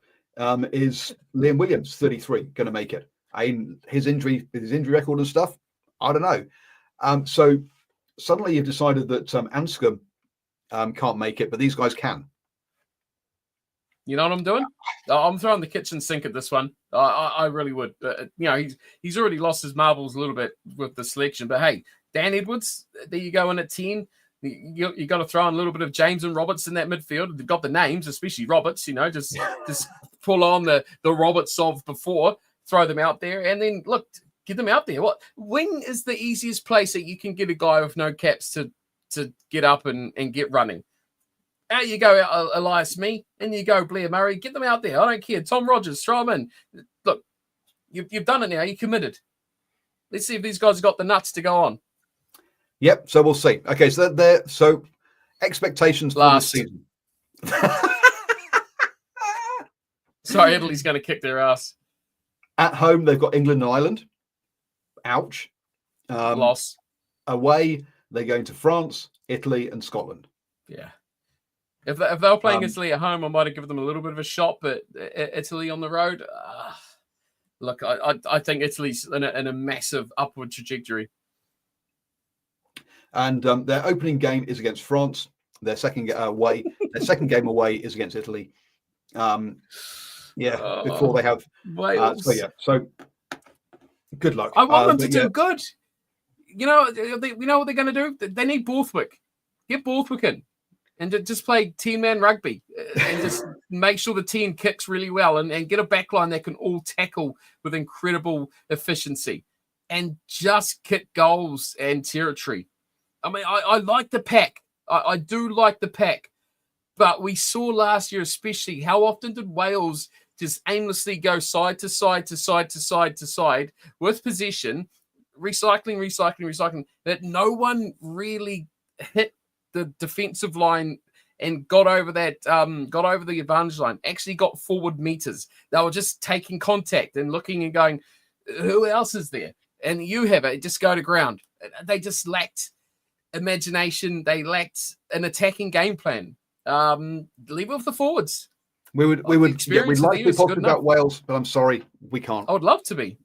Is Liam Williams 33 going to make it? His injury record and stuff. I don't know. So suddenly you've decided that Anscombe can't make it, but these guys can. You know what I'm doing? I'm throwing the kitchen sink at this one. I really would. He's already lost his marbles a little bit with the selection. But hey, Dan Edwards, there you go in at 10. You got to throw in a little bit of James and Roberts in that midfield. They've got the names, especially Roberts. Just pull on the Roberts of before, throw them out there, and then look, get them out there. When is the easiest place that you can get a guy with no caps to get up and get running? Out you go, Elias Mee, and you go, Blair Murray. Get them out there. I don't care. Tom Rogers, throw them in. Look, you've done it now. You committed. Let's see if these guys have got the nuts to go on. Yep. So we'll see. Okay. So expectations for this season. Sorry, Italy's going to kick their ass. At home, they've got England and Ireland. Ouch. Loss. Away, they're going to France, Italy, and Scotland. Yeah. If they were playing Italy at home, I might have given them a little bit of a shot, but Italy on the road, look, I think Italy's in a massive upward trajectory. And their opening game is against France. Their second game away is against Italy. Yeah, before they have. Wales. So good luck. I want them to But do good. You know what they're going to do? They need Borthwick. Get Borthwick in and just play team-man rugby and just make sure the team kicks really well and get a backline that can all tackle with incredible efficiency and just kick goals and territory. I mean, I like the pack. I do like the pack. But we saw last year especially how often did Wales just aimlessly go side to side to side to side to side with possession, recycling, that no one really hit the defensive line and got over the advantage line, actually got forward meters. They were just taking contact and looking and going, who else is there? And you have it, just go to ground. They just lacked imagination. They lacked an attacking game plan. Leave it with the forwards. We'd like to be positive about Wales, but I'm sorry, we can't. I would love to be.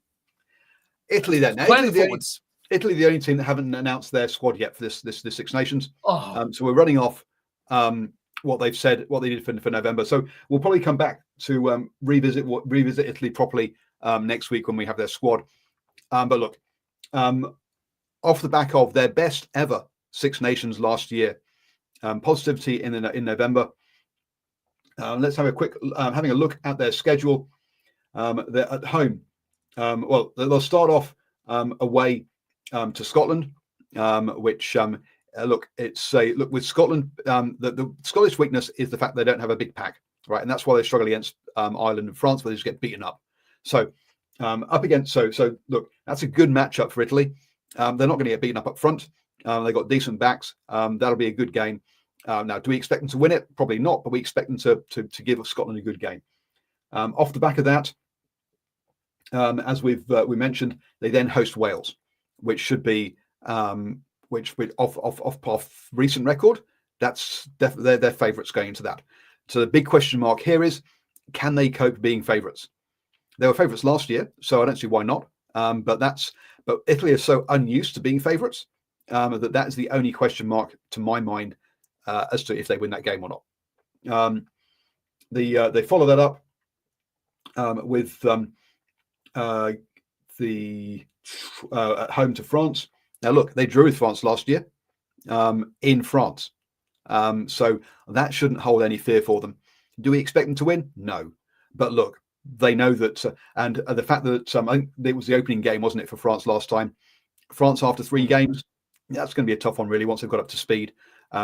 Italy then. Italy, the only team that haven't announced their squad yet for this Six Nations. So we're running off what they've said, what they did for November. So we'll probably come back to revisit Italy properly next week when we have their squad. But look, off the back of their best ever Six Nations last year, positivity in November. Let's have a quick having a look at their schedule. They're at home. Well, they'll start off away to Scotland, which look with Scotland. The Scottish weakness is the fact they don't have a big pack, right, and that's why they struggle against Ireland and France, where they just get beaten up. So up against so look, that's a good matchup for Italy. They're not going to get beaten up front. They've got decent backs. That'll be a good game. Now, do we expect them to win it? Probably not, but we expect them to give Scotland a good game. Off the back of that, as we mentioned, they then host Wales, which should be which off recent record, that's definitely their favourites going into that. So the big question mark here is, can they cope being favourites? They were favourites last year, so I don't see why not. But Italy is so unused to being favourites that is the only question mark to my mind as to if they win that game or not. They follow that up with at home to France. Now look, they drew with France last year in France, so that shouldn't hold any fear for them. Do we expect them to win? No, but look, they know that, and the fact that I think it was the opening game, wasn't it, for France last time? France after 3 games, that's going to be a tough one, really. Once they've got up to speed,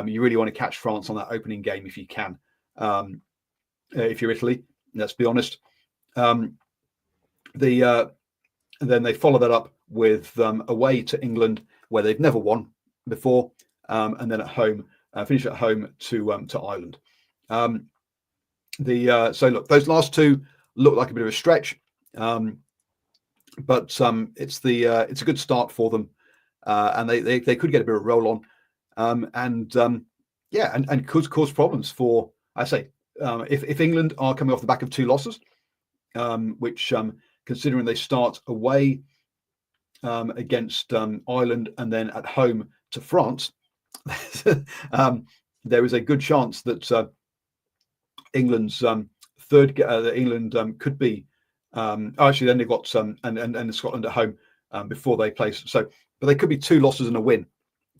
you really want to catch France on that opening game if you can. If you're Italy, let's be honest. And then they follow that up with away to England, where they've never won before, and then at home, finish at home to Ireland. So look, those last 2 look like a bit of a stretch, but it's a good start for them, and they could get a bit of a roll on, and could cause problems for, I say, if England are coming off the back of 2 losses, which considering they start away against Ireland and then at home to France, there is a good chance that England's England could be actually then they've got and Scotland at home before they play. So, but they could be 2 losses and a win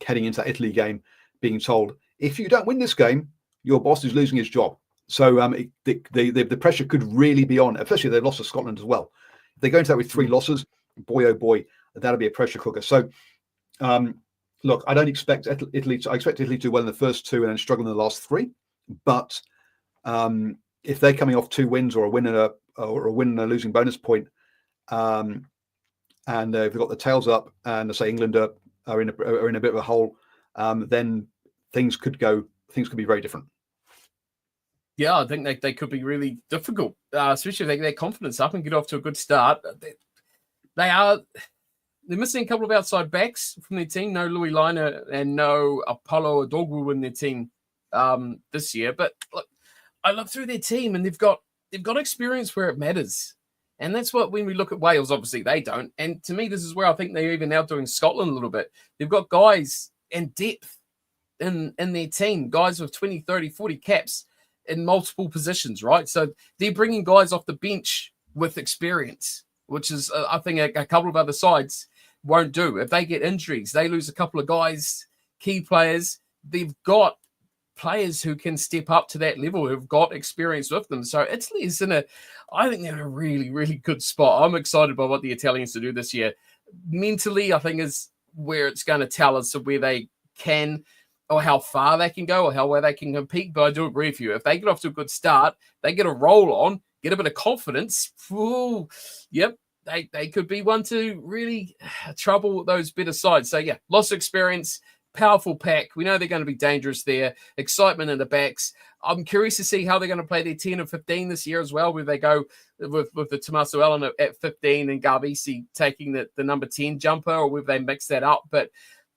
heading into that Italy game, being told, if you don't win this game, your boss is losing his job. So the pressure could really be on, especially if they've lost to Scotland as well. If they go into that with 3 losses, boy oh boy, that'll be a pressure cooker. So look, I don't expect Italy to. I expect Italy to do well in the first 2 and then struggle in the last 3. But if they're coming off 2 wins or a win and a losing bonus point, and if they've got the tails up, and say England are in a bit of a hole, then things could be very different. Yeah, I think they could be really difficult, especially if they get their confidence up and get off to a good start. They're missing a couple of outside backs from their team. No Louis Liner and no Apollo Adogwu in their team this year. But look, I look through their team and they've got experience where it matters. And that's what, when we look at Wales, obviously they don't. And to me, this is where I think they're even outdoing Scotland a little bit. They've got guys and depth in their team, guys with 20, 30, 40 caps in multiple positions, right? So they're bringing guys off the bench with experience, which is, I think, a couple of other sides won't do. If they get injuries, they lose a couple of guys, key players. They've got players who can step up to that level, who've got experience with them. So Italy is I think they're in a really, really good spot. I'm excited by what the Italians to do this year. Mentally, I think is where it's going to tell us where they can, or how far they can go, or how well they can compete. But I do agree with you. If they get off to a good start, they get a roll on, get a bit of confidence. Yep, they could be one to really trouble those better sides. So yeah, lots of experience. Powerful pack. We know they're going to be dangerous there. Excitement in the backs. I'm curious to see how they're going to play their 10 and 15 this year as well, where they go with the Tommaso Allen at 15 and Garbisi taking the number 10 jumper, or whether they mix that up. But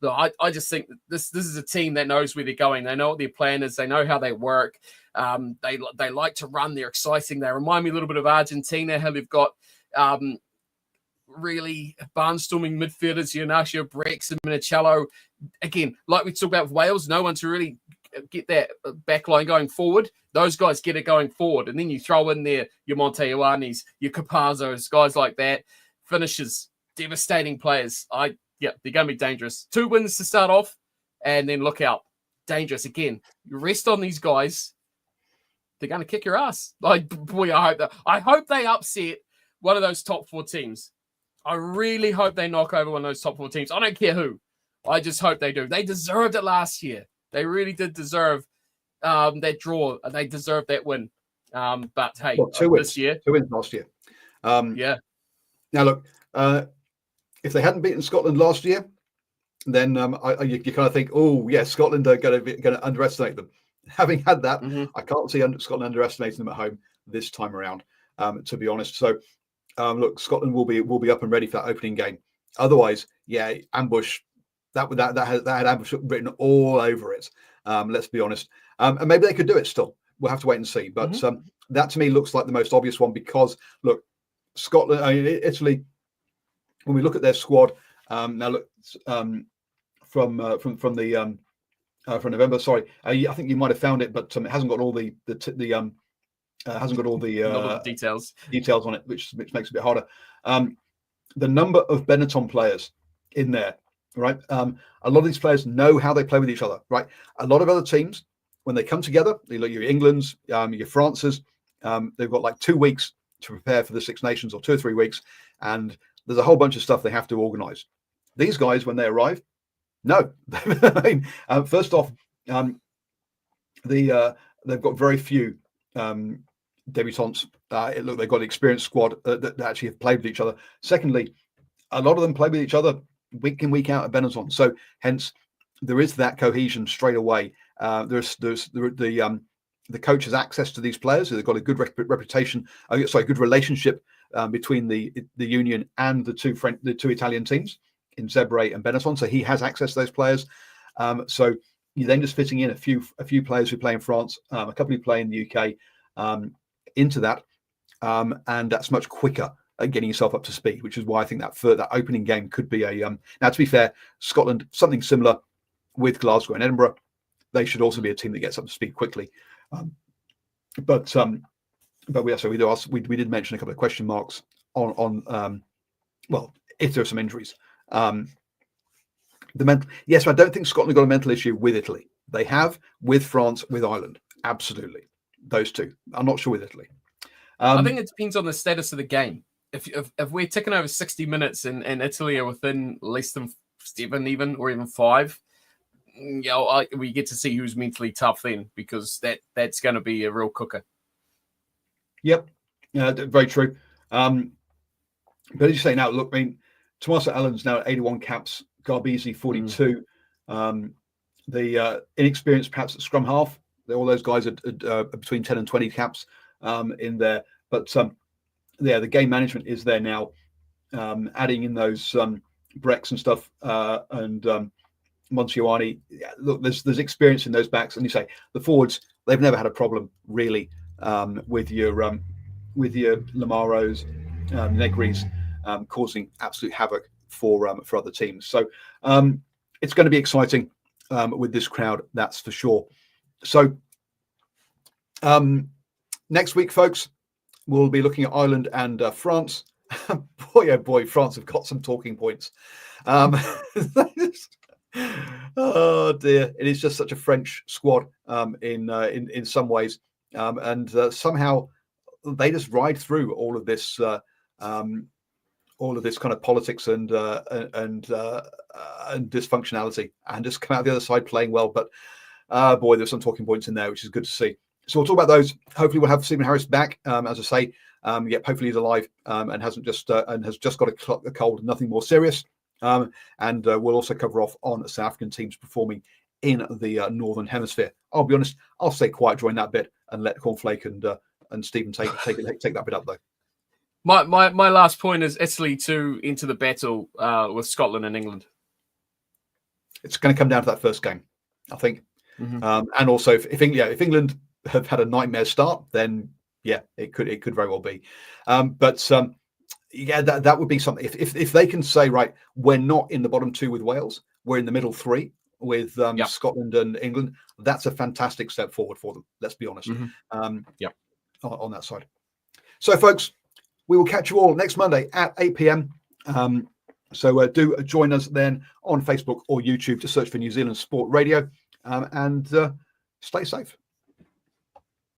I just think that this is a team that knows where they're going. They know what their plan is. They know how they work. They like to run. They're exciting. They remind me a little bit of Argentina, how they've got really barnstorming midfielders, Iheanacho, Brex, and Minicello. Again, like we talked about with Wales, no one to really get that back line going forward. Those guys get it going forward. And then you throw in there your Monteioanis, your Capazzos, guys like that. Finishers, devastating players. They're going to be dangerous. 2 wins to start off, and then look out. Dangerous again. You rest on these guys, they're going to kick your ass. Like, boy, I hope they upset one of those top 4 teams. I really hope they knock over one of those top 4 teams. I don't care who. I just hope they do. They deserved it last year. They really did deserve that draw. They deserved that win. But hey, this year. 2 wins last year. Yeah. Now, look, if they hadn't beaten Scotland last year, then you kind of think, oh, yeah, Scotland are going to underestimate them. Having had that, I can't see Scotland underestimating them at home this time around, to be honest. So, look, Scotland will be up and ready for that opening game. Otherwise, yeah, ambush. That had ambush written all over it. Let's be honest. And maybe they could do it still. We'll have to wait and see. But that to me looks like the most obvious one, because look, Scotland, Italy. When we look at their squad, now look from November. Sorry, I think you might have found it, but it hasn't got all the hasn't got all the details on it, which makes it a bit harder. The number of Benetton players in there, right? A lot of these players know how they play with each other, right? A lot of other teams, when they come together, your England's, your France's, they've got like 2 weeks to prepare for the Six Nations, or 2 or 3 weeks, and there's a whole bunch of stuff they have to organise. These guys, when they arrive, no. I mean, first off, they've got very few debutantes. Look, they've got an experienced squad that actually have played with each other. Secondly, a lot of them play with each other week in, week out at Benetton. So hence, there is that cohesion straight away. There's the coach has access to these players. So they've got a good reputation. Good relationship between the union and the two Italian teams in Zebre and Benetton. So he has access to those players. So you're then just fitting in a few players who play in France, a couple who play in the UK into that, and that's much quicker at getting yourself up to speed. Which is why I think that opening game could be a. Now, to be fair, Scotland, something similar with Glasgow and Edinburgh. They should also be a team that gets up to speed quickly. But we did mention a couple of question marks on if there are some injuries. Yes, I don't think Scotland got a mental issue with Italy. They have with France, with Ireland, absolutely. Those two. I'm not sure with Italy. I think it depends on the status of the game. If we're ticking over 60 minutes and Italy are within less than 7 even, or even 5, we get to see who's mentally tough then, because that's going to be a real cooker. Yep, very true. But as you say now, look, I mean, Tommaso Allen's now at 81 caps, Garbisi 42. The inexperienced perhaps at scrum half, all those guys are between 10 and 20 caps in there. But the game management is there now, adding in those Brex and stuff and Monteioani. Yeah, look, there's experience in those backs, and you say the forwards, they've never had a problem really with your Lamaros, Negris, causing absolute havoc for other teams. So it's going to be exciting with this crowd, that's for sure. So Next week, folks, we'll be looking at Ireland and France. Boy, oh boy, France have got some talking points. Oh dear, it is just such a French squad in some ways, and somehow they just ride through all of this kind of politics and dysfunctionality, and just come out the other side playing well. But boy, there's some talking points in there, which is good to see. So we'll talk about those. Hopefully, we'll have Stephen Harris back, as I say. Yep, hopefully he's alive and has just got a cold, nothing more serious. And we'll also cover off on South African teams performing in the Northern Hemisphere. I'll be honest, I'll stay quiet during that bit and let Cornflake and Stephen take that bit up though. My last point is Italy too into the battle with Scotland and England. It's going to come down to that first game, I think. Mm-hmm. And also, if England have had a nightmare start, then yeah, it could very well be. Yeah, that would be something. If they can say, right, we're not in the bottom two with Wales, we're in the middle three with Scotland and England, that's a fantastic step forward for them. Let's be honest. Mm-hmm. On that side. So, folks, we will catch you all next Monday at 8 p.m. So do join us then on Facebook or YouTube to search for New Zealand Sport Radio, and stay safe.